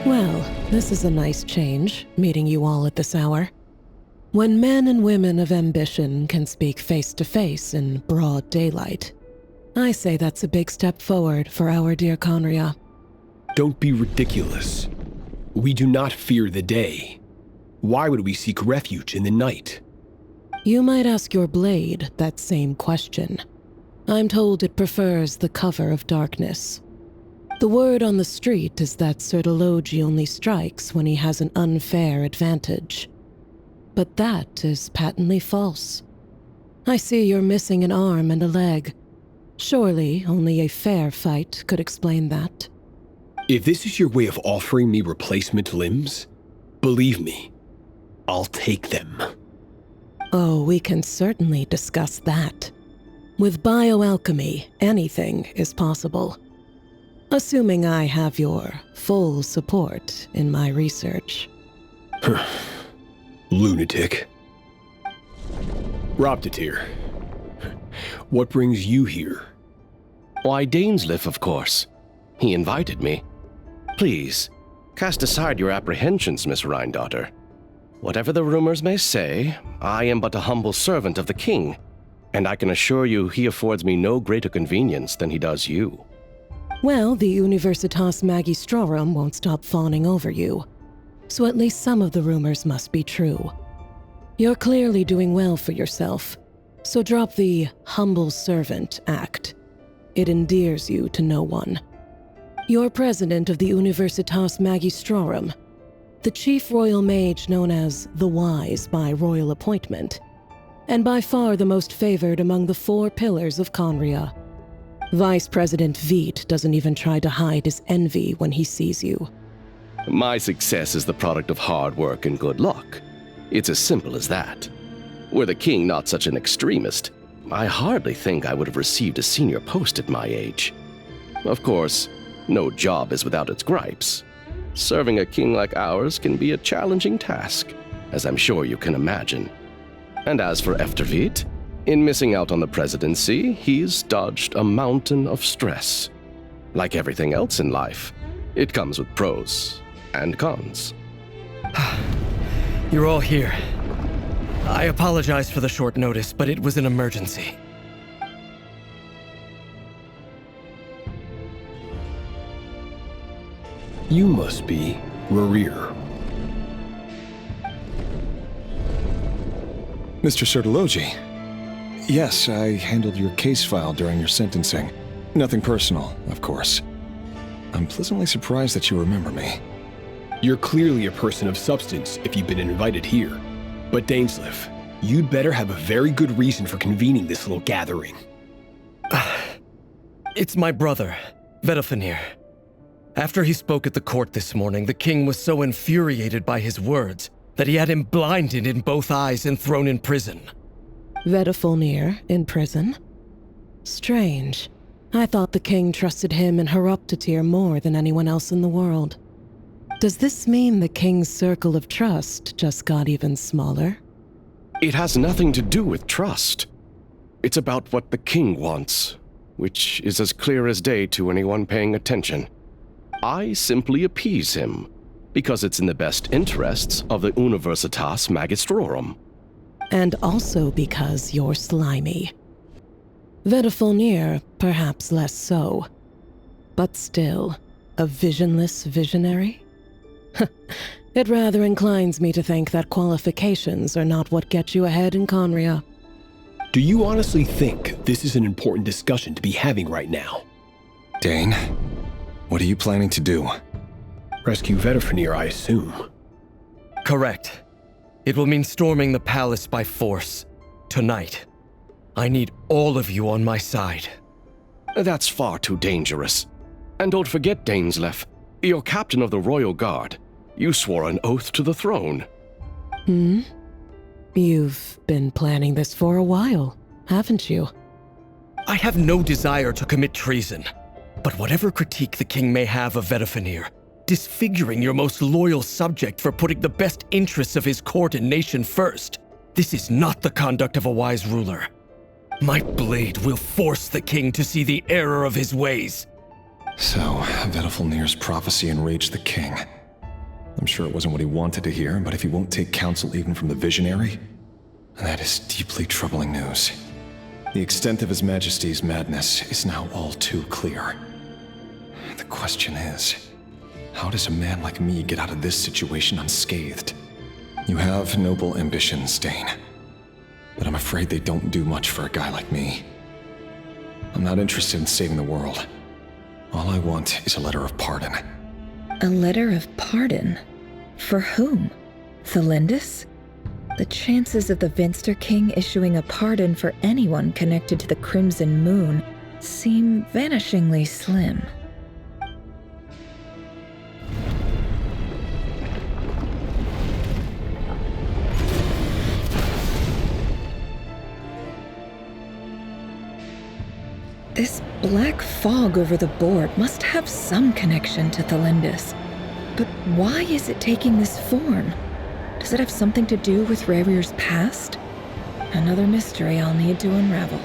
Well, this is a nice change, meeting you all at this hour. When men and women of ambition can speak face to face in broad daylight, I say that's a big step forward for our dear Conria. Don't be ridiculous. We do not fear the day. Why would we seek refuge in the night? You might ask your blade that same question. I'm told it prefers the cover of darkness. The word on the street is that Sertologi only strikes when he has an unfair advantage. But that is patently false. I see you're missing an arm and a leg. Surely only a fair fight could explain that. If this is your way of offering me replacement limbs, believe me, I'll take them. Oh, we can certainly discuss that. With bioalchemy, anything is possible. Assuming I have your full support in my research. Lunatic. Roptatir, what brings you here? Why, Daneslif, of course. He invited me. Please, cast aside your apprehensions, Miss Rhindaughter. Whatever the rumors may say, I am but a humble servant of the king, and I can assure you he affords me no greater convenience than he does you. Well, the Universitas Magistrorum won't stop fawning over you. So at least some of the rumors must be true. You're clearly doing well for yourself, so drop the humble servant act. It endears you to no one. You're president of the Universitas Magistrorum, the chief royal mage known as the Wise by royal appointment, and by far the most favored among the 4 pillars of Conria. Vice President Veet doesn't even try to hide his envy when he sees you. My success is the product of hard work and good luck. It's as simple as that. Were the king not such an extremist, I hardly think I would have received a senior post at my age. Of course, no job is without its gripes. Serving a king like ours can be a challenging task, as I'm sure you can imagine. And as for Eftervit, in missing out on the presidency, he's dodged a mountain of stress. Like everything else in life, it comes with pros and cons. You're all here. I apologize for the short notice, but it was an emergency. You must be Rerir. Mr. Sertologi. Yes, I handled your case file during your sentencing. Nothing personal, of course. I'm pleasantly surprised that you remember me. You're clearly a person of substance if you've been invited here. But Dainsleif, you'd better have a very good reason for convening this little gathering. It's my brother, Vedofenir. After he spoke at the court this morning, the king was so infuriated by his words that he had him blinded in both eyes and thrown in prison. Vedofenir in prison? Strange. I thought the king trusted him and Horoptatyr more than anyone else in the world. Does this mean the king's circle of trust just got even smaller? It has nothing to do with trust. It's about what the king wants, which is as clear as day to anyone paying attention. I simply appease him, because it's in the best interests of the Universitas Magistrorum. And also because you're slimy. Vedofenir, perhaps less so. But still, a visionless visionary? It rather inclines me to think that qualifications are not what get you ahead in Conria. Do you honestly think this is an important discussion to be having right now? Dane, what are you planning to do? Rescue Vedofenir, I assume. Correct. It will mean storming the palace by force. Tonight. I need all of you on my side. That's far too dangerous. And don't forget, Dainsleif, you're captain of the Royal Guard. You swore an oath to the throne. You've been planning this for a while, haven't you? I have no desire to commit treason. But whatever critique the king may have of Vedofenir, disfiguring your most loyal subject for putting the best interests of his court and nation first, this is not the conduct of a wise ruler. My blade will force the king to see the error of his ways. So, Vedofenir's prophecy enraged the king. I'm sure it wasn't what he wanted to hear, but if he won't take counsel even from the visionary, that is deeply troubling news. The extent of His Majesty's madness is now all too clear. The question is, how does a man like me get out of this situation unscathed? You have noble ambitions, Dane, but I'm afraid they don't do much for a guy like me. I'm not interested in saving the world. All I want is a letter of pardon. A letter of pardon? For whom? Thelindis? The chances of the Vinster King issuing a pardon for anyone connected to the Crimson Moon seem vanishingly slim. This black fog over the board must have some connection to Thelindis. But why is it taking this form? Does it have something to do with Rerir's past? Another mystery I'll need to unravel.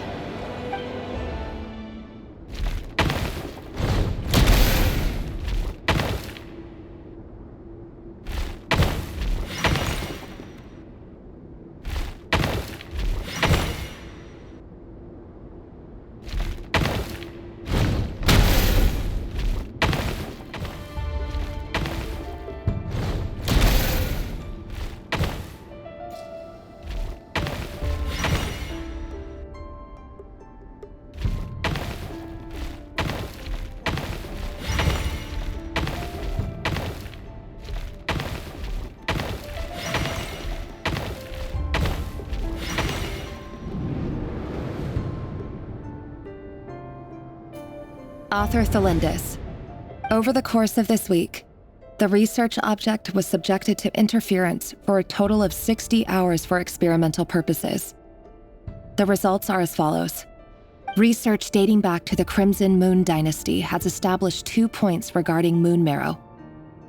Author Thelindis. Over the course of this week, the research object was subjected to interference for a total of 60 hours for experimental purposes. The results are as follows. Research dating back to the Crimson Moon Dynasty has established 2 points regarding moon marrow.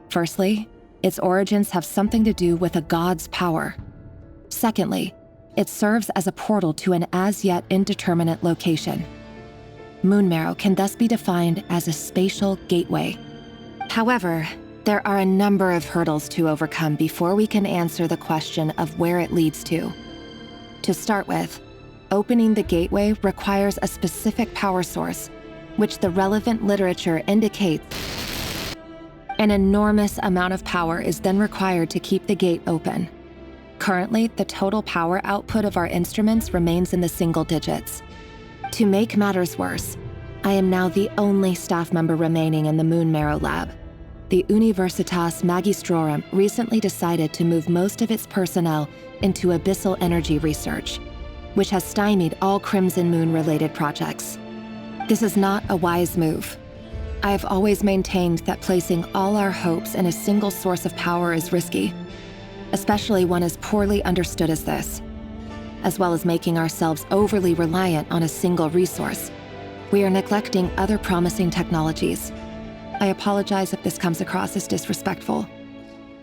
Firstly, its origins have something to do with a god's power. Secondly, it serves as a portal to an as-yet indeterminate location. Moon marrow can thus be defined as a spatial gateway. However, there are a number of hurdles to overcome before we can answer the question of where it leads to. To start with, opening the gateway requires a specific power source, which the relevant literature indicates. An enormous amount of power is then required to keep the gate open. Currently, the total power output of our instruments remains in the single digits. To make matters worse, I am now the only staff member remaining in the Moon Marrow lab. The Universitas Magistrorum recently decided to move most of its personnel into abyssal energy research, which has stymied all Crimson Moon-related projects. This is not a wise move. I have always maintained that placing all our hopes in a single source of power is risky, especially one as poorly understood as this. As well as making ourselves overly reliant on a single resource, we are neglecting other promising technologies. I apologize if this comes across as disrespectful.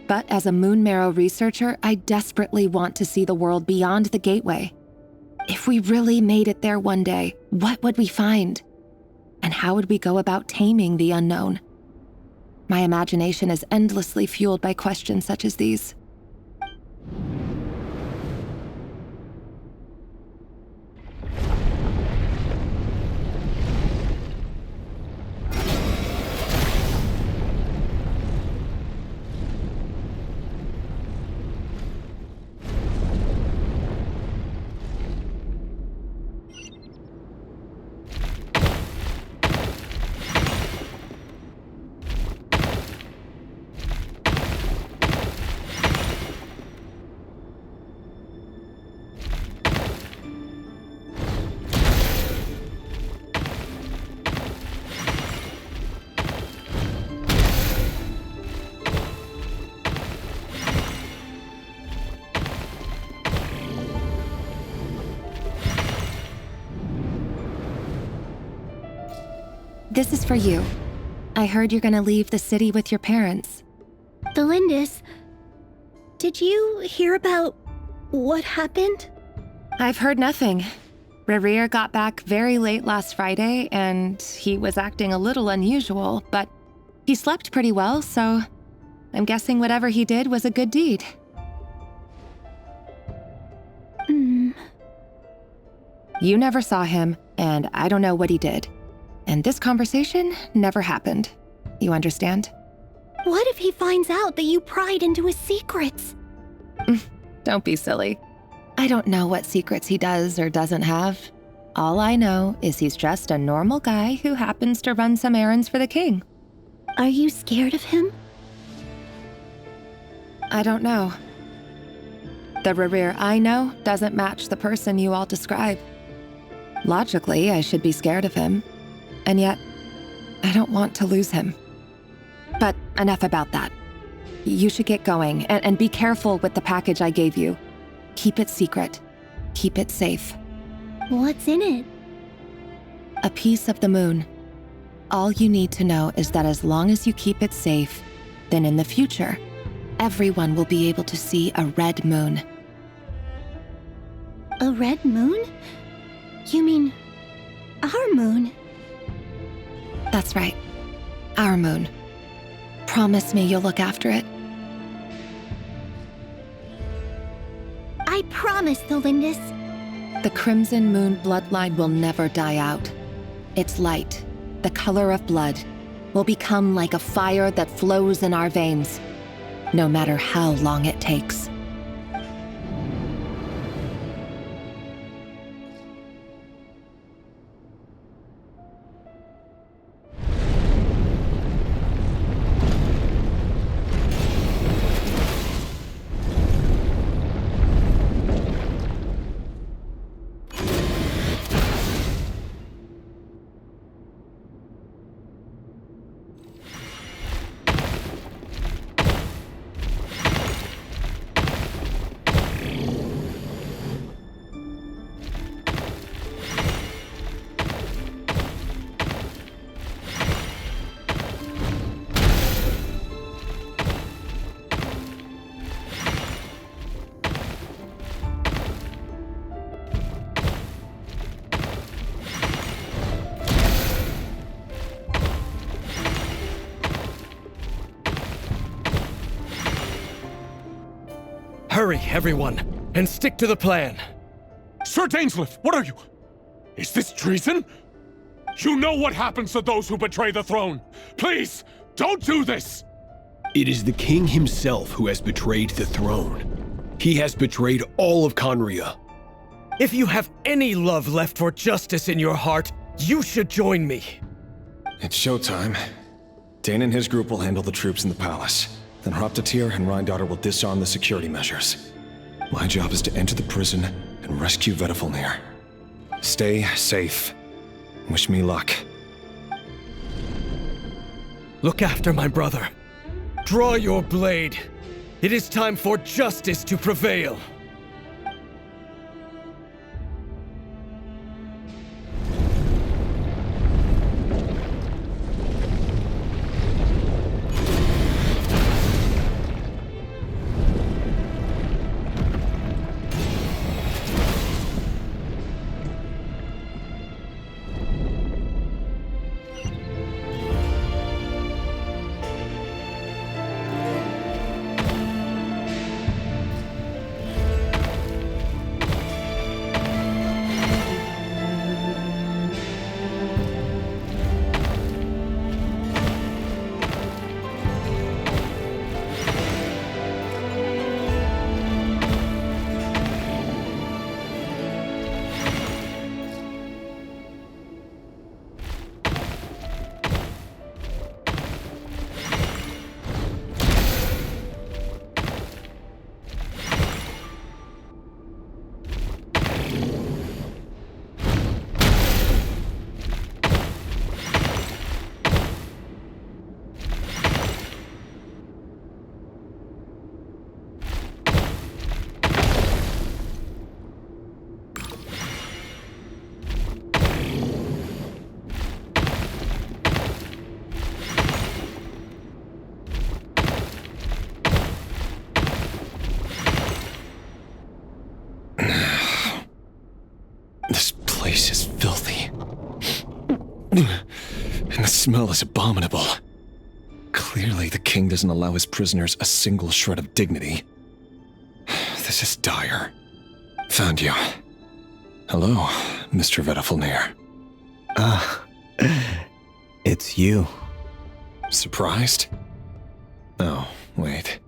But as a Moon Marrow researcher, I desperately want to see the world beyond the gateway. If we really made it there one day, what would we find? And how would we go about taming the unknown? My imagination is endlessly fueled by questions such as these. This is for you. I heard you're gonna leave the city with your parents. Thelindis, did you hear about what happened? I've heard nothing. Riri got back very late last Friday, and he was acting a little unusual, but he slept pretty well, so I'm guessing whatever he did was a good deed. You never saw him, and I don't know what he did. And this conversation never happened. You understand? What if he finds out that you pried into his secrets? Don't be silly. I don't know what secrets he does or doesn't have. All I know is he's just a normal guy who happens to run some errands for the king. Are you scared of him? I don't know. The Rerir I know doesn't match the person you all describe. Logically, I should be scared of him. And yet, I don't want to lose him. But enough about that. You should get going, and be careful with the package I gave you. Keep it secret. Keep it safe. What's in it? A piece of the moon. All you need to know is that as long as you keep it safe, then in the future, everyone will be able to see a red moon. A red moon? You mean our moon? That's right. Our moon. Promise me you'll look after it. I promise, Thelindis. The Crimson Moon bloodline will never die out. Its light, the color of blood, will become like a fire that flows in our veins, no matter how long it takes. Hurry, everyone, and stick to the plan. Sir Dainsleif, what are you? Is this treason? You know what happens to those who betray the throne. Please, don't do this! It is the king himself who has betrayed the throne. He has betrayed all of Conria. If you have any love left for justice in your heart, you should join me. It's showtime. Dane and his group will handle the troops in the palace. Then Hraptatyr and Rheindotter will disarm the security measures. My job is to enter the prison and rescue Vedifalnir. Stay safe. Wish me luck. Look after my brother. Draw your blade. It is time for justice to prevail. This place is filthy. And the smell is abominable. Clearly, the king doesn't allow his prisoners a single shred of dignity. This is dire. Found you. Hello, Mr. Vedifalnir. It's you. Surprised? Oh, wait.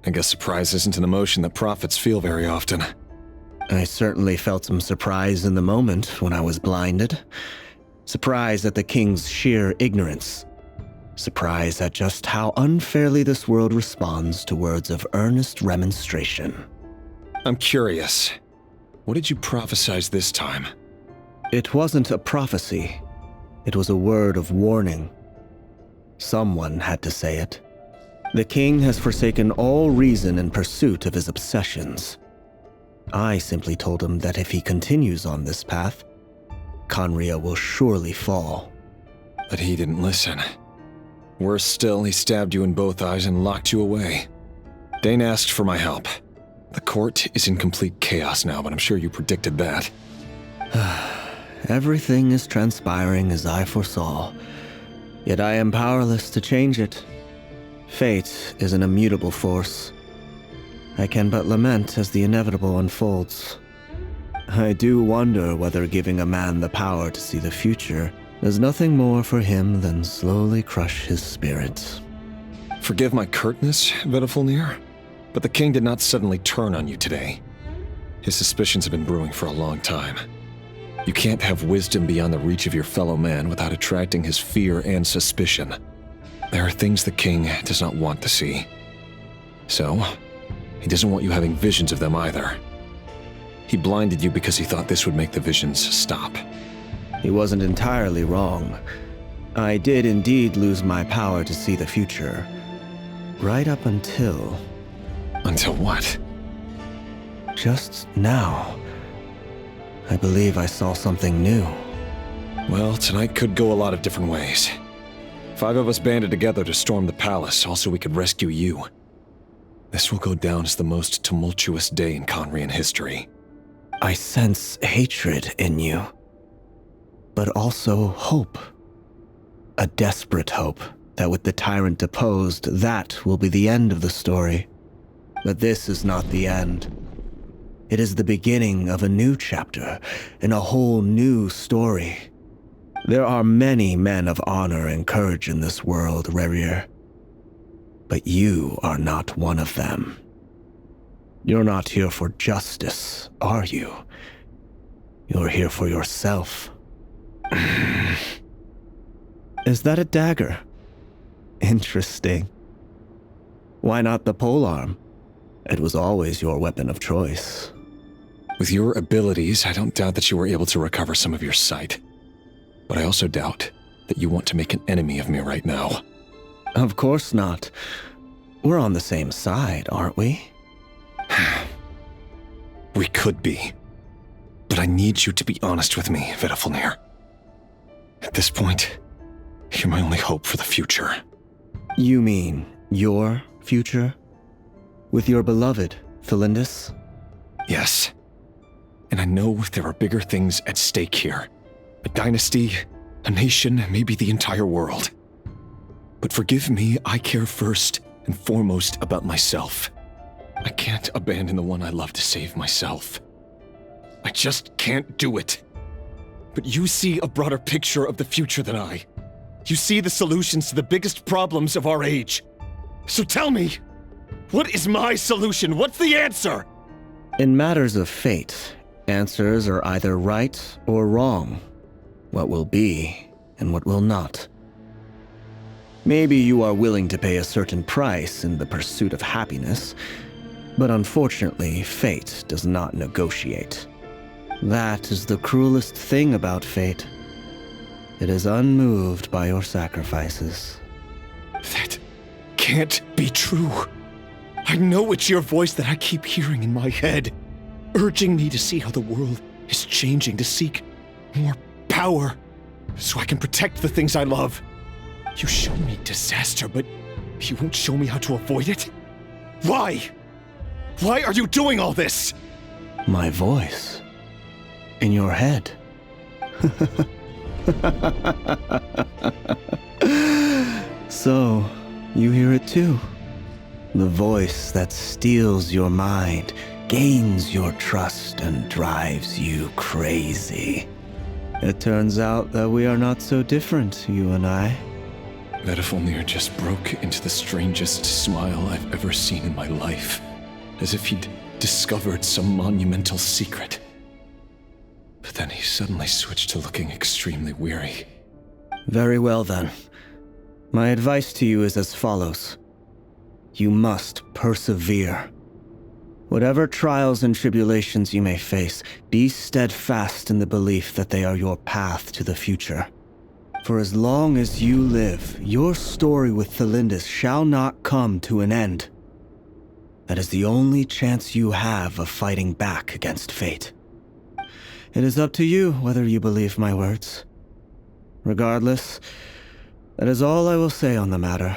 I guess surprise isn't an emotion that prophets feel very often. I certainly felt some surprise in the moment when I was blinded. Surprise at the king's sheer ignorance. Surprise at just how unfairly this world responds to words of earnest remonstration. I'm curious. What did you prophesize this time? It wasn't a prophecy. It was a word of warning. Someone had to say it. The king has forsaken all reason in pursuit of his obsessions. I simply told him that if he continues on this path, Conria will surely fall. But he didn't listen. Worse still, he stabbed you in both eyes and locked you away. Dane asked for my help. The court is in complete chaos now, but I'm sure you predicted that. Everything is transpiring as I foresaw, yet I am powerless to change it. Fate is an immutable force. I can but lament as the inevitable unfolds. I do wonder whether giving a man the power to see the future is nothing more for him than slowly crush his spirit. Forgive my curtness, Vedifalnir, but the king did not suddenly turn on you today. His suspicions have been brewing for a long time. You can't have wisdom beyond the reach of your fellow man without attracting his fear and suspicion. There are things the king does not want to see. So, he doesn't want you having visions of them either. He blinded you because he thought this would make the visions stop. He wasn't entirely wrong. I did indeed lose my power to see the future. Right up until... Until what? Just now. I believe I saw something new. Well, tonight could go a lot of different ways. 5 of us banded together to storm the palace, also we could rescue you. This will go down as the most tumultuous day in Conrian history. I sense hatred in you, but also hope. A desperate hope that with the tyrant deposed, that will be the end of the story. But this is not the end. It is the beginning of a new chapter in a whole new story. There are many men of honor and courage in this world, Reri. But you are not one of them. You're not here for justice, are you? You're here for yourself. Is that a dagger? Interesting. Why not the polearm? It was always your weapon of choice. With your abilities, I don't doubt that you were able to recover some of your sight. But I also doubt that you want to make an enemy of me right now. Of course not. We're on the same side, aren't we? We could be. But I need you to be honest with me, Vedafalnir. At this point, you're my only hope for the future. You mean your future? With your beloved, Felindis? Yes. And I know there are bigger things at stake here. A dynasty, a nation, maybe the entire world. But forgive me, I care first and foremost about myself. I can't abandon the one I love to save myself. I just can't do it. But you see a broader picture of the future than I. You see the solutions to the biggest problems of our age. So tell me, what is my solution? What's the answer? In matters of fate, answers are either right or wrong. What will be and what will not. Maybe you are willing to pay a certain price in the pursuit of happiness, but unfortunately, fate does not negotiate. That is the cruelest thing about fate. It is unmoved by your sacrifices. That can't be true. I know it's your voice that I keep hearing in my head, urging me to see how the world is changing, to seek more power, so I can protect the things I love. You show me disaster, but you won't show me how to avoid it? Why? Why are you doing all this? My voice. In your head. So, you hear it too. The voice that steals your mind, gains your trust, and drives you crazy. It turns out that we are not so different, you and I. Vedafalnir just broke into the strangest smile I've ever seen in my life, as if he'd discovered some monumental secret. But then he suddenly switched to looking extremely weary. Very well then. My advice to you is as follows. You must persevere. Whatever trials and tribulations you may face, be steadfast in the belief that they are your path to the future. For as long as you live, your story with Felindis shall not come to an end. That is the only chance you have of fighting back against fate. It is up to you whether you believe my words. Regardless, that is all I will say on the matter.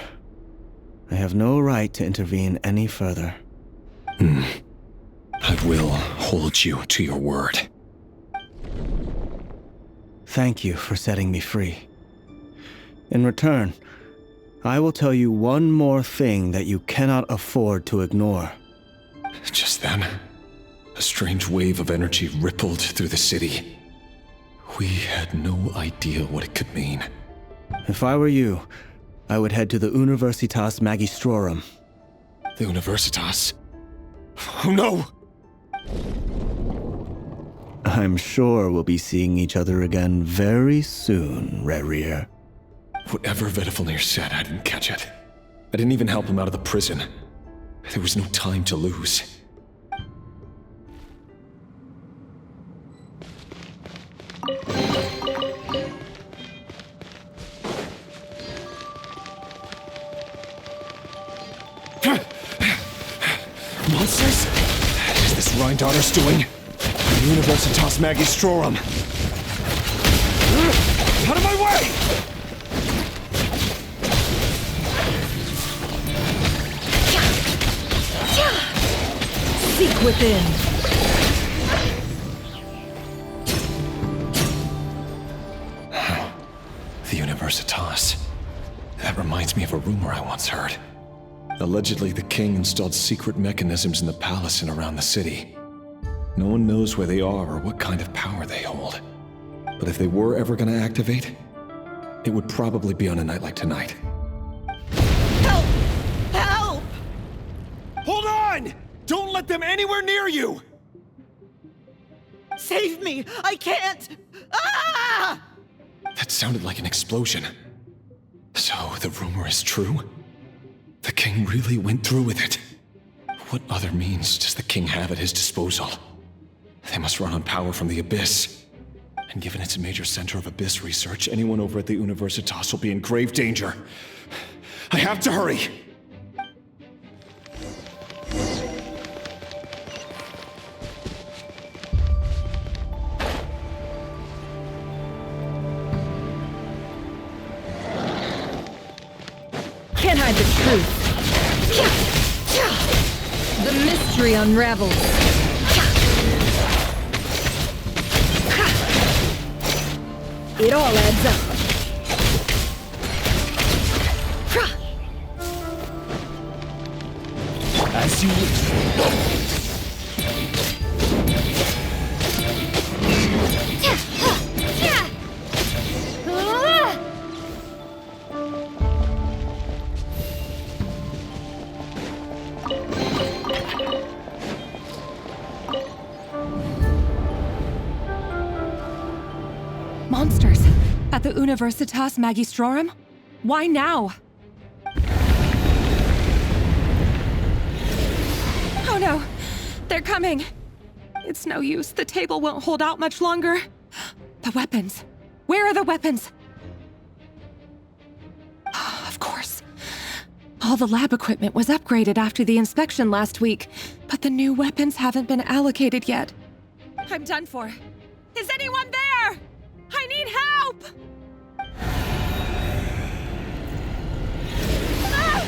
I have no right to intervene any further. I will hold you to your word. Thank you for setting me free. In return, I will tell you one more thing that you cannot afford to ignore. Just then, a strange wave of energy rippled through the city. We had no idea what it could mean. If I were you, I would head to the Universitas Magistrorum. The Universitas? Oh no! I'm sure we'll be seeing each other again very soon, Reri. Whatever Vedafalnir said, I didn't catch it. I didn't even help him out of the prison. There was no time to lose. Monsters? Is this Rhindaughter's doing? The Universitas Magistrorum. Out of my way! Seek within. The Universitas. That reminds me of a rumor I once heard. Allegedly, the king installed secret mechanisms in the palace and around the city. No one knows where they are or what kind of power they hold. But if they were ever gonna activate, it would probably be on a night like tonight. Help! Help! Hold on! Don't let them anywhere near you! Save me! I can't! Ah! That sounded like an explosion. So, the rumor is true? The king really went through with it? What other means does the king have at his disposal? They must run on power from the Abyss. And given it's a major center of Abyss research, anyone over at the Universitas will be in grave danger. I have to hurry! Can't hide the truth. The mystery unravels. It all adds up. As you wish. Monsters! At the Universitas Magistrorum? Why now? Oh no! They're coming! It's no use. The table won't hold out much longer. The weapons. Where are the weapons? Of course. All the lab equipment was upgraded after the inspection last week, but the new weapons haven't been allocated yet. I'm done for. Is anyone there? I need help! Ah!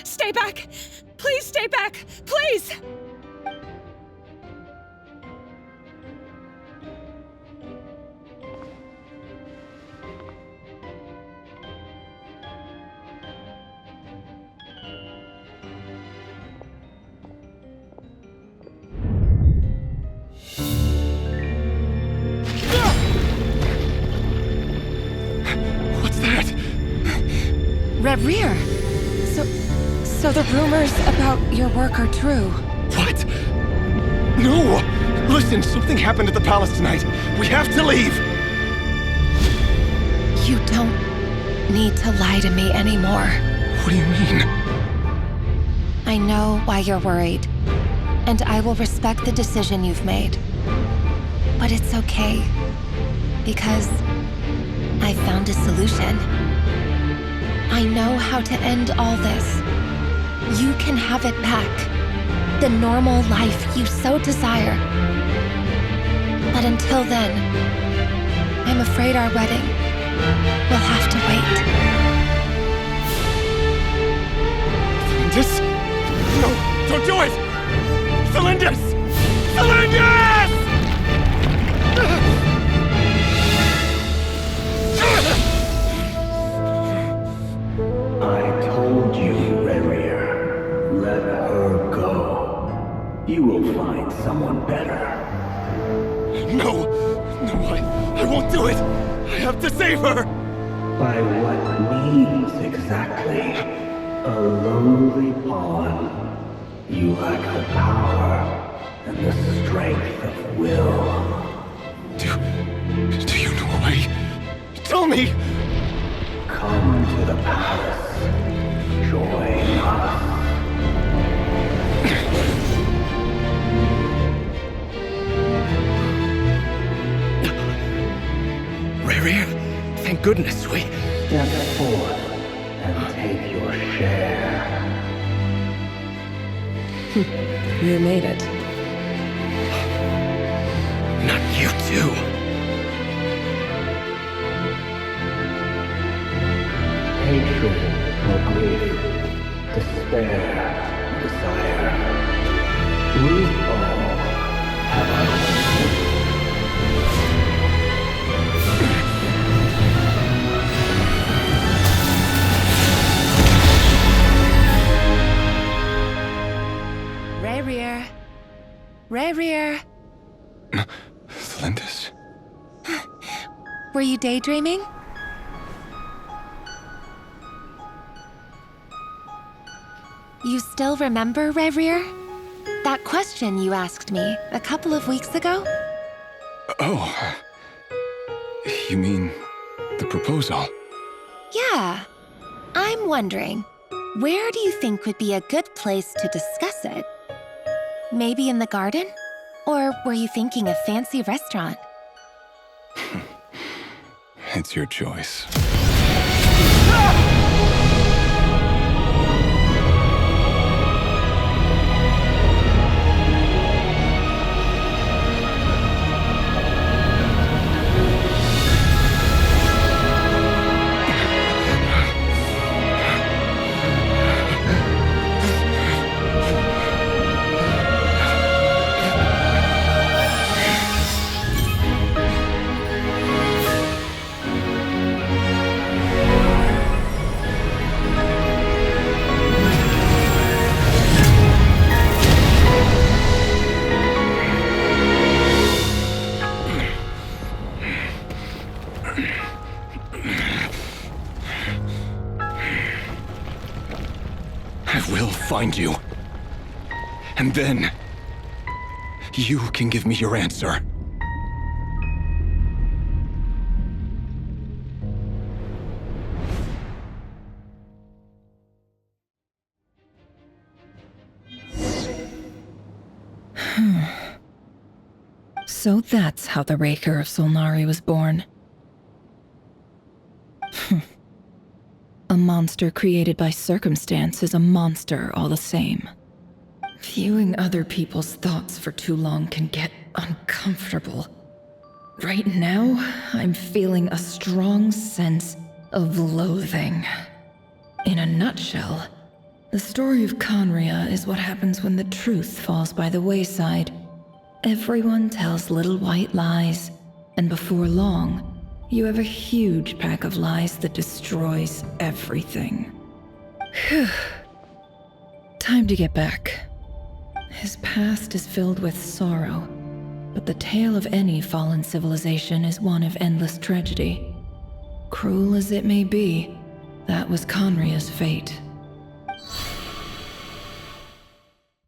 Stay back! Please stay back! Please! Rerir! So the rumors about your work are true. What? No! Listen, something happened at the palace tonight. We have to leave! You don't need to lie to me anymore. What do you mean? I know why you're worried, and I will respect the decision you've made. But it's okay, because I found a solution. I know how to end all this. You can have it back. The normal life you so desire. But until then, I'm afraid our wedding will have to wait. Cylindus? No, don't do it! Cylindus! Cylindus! I told you, Rerir. Let her go. You will find someone better. No! No, I won't do it! I have to save her! By what means exactly? A lowly pawn. You lack the power and the strength of will. Do you know why? Tell me! Come to the palace. Join us. Rerir, thank goodness we... Step forth and take your share. You made it. Not you too. Hatred or grief, despair, desire. We all have our own. Reri. Flinders? Were you daydreaming? You still remember, Reri? That question you asked me a couple of weeks ago? Oh. You mean the proposal? Yeah. I'm wondering, where do you think would be a good place to discuss it? Maybe in the garden? Or were you thinking a fancy restaurant? It's your choice. I will find you. And then, you can give me your answer. So that's how the Raker of Solnari was born. A monster created by circumstance is a monster all the same. Viewing other people's thoughts for too long can get uncomfortable. Right now, I'm feeling a strong sense of loathing. In a nutshell, the story of Conria is what happens when the truth falls by the wayside. Everyone tells little white lies, and before long, you have a huge pack of lies that destroys everything. Whew. Time to get back. His past is filled with sorrow, but the tale of any fallen civilization is one of endless tragedy. Cruel as it may be, that was Conria's fate.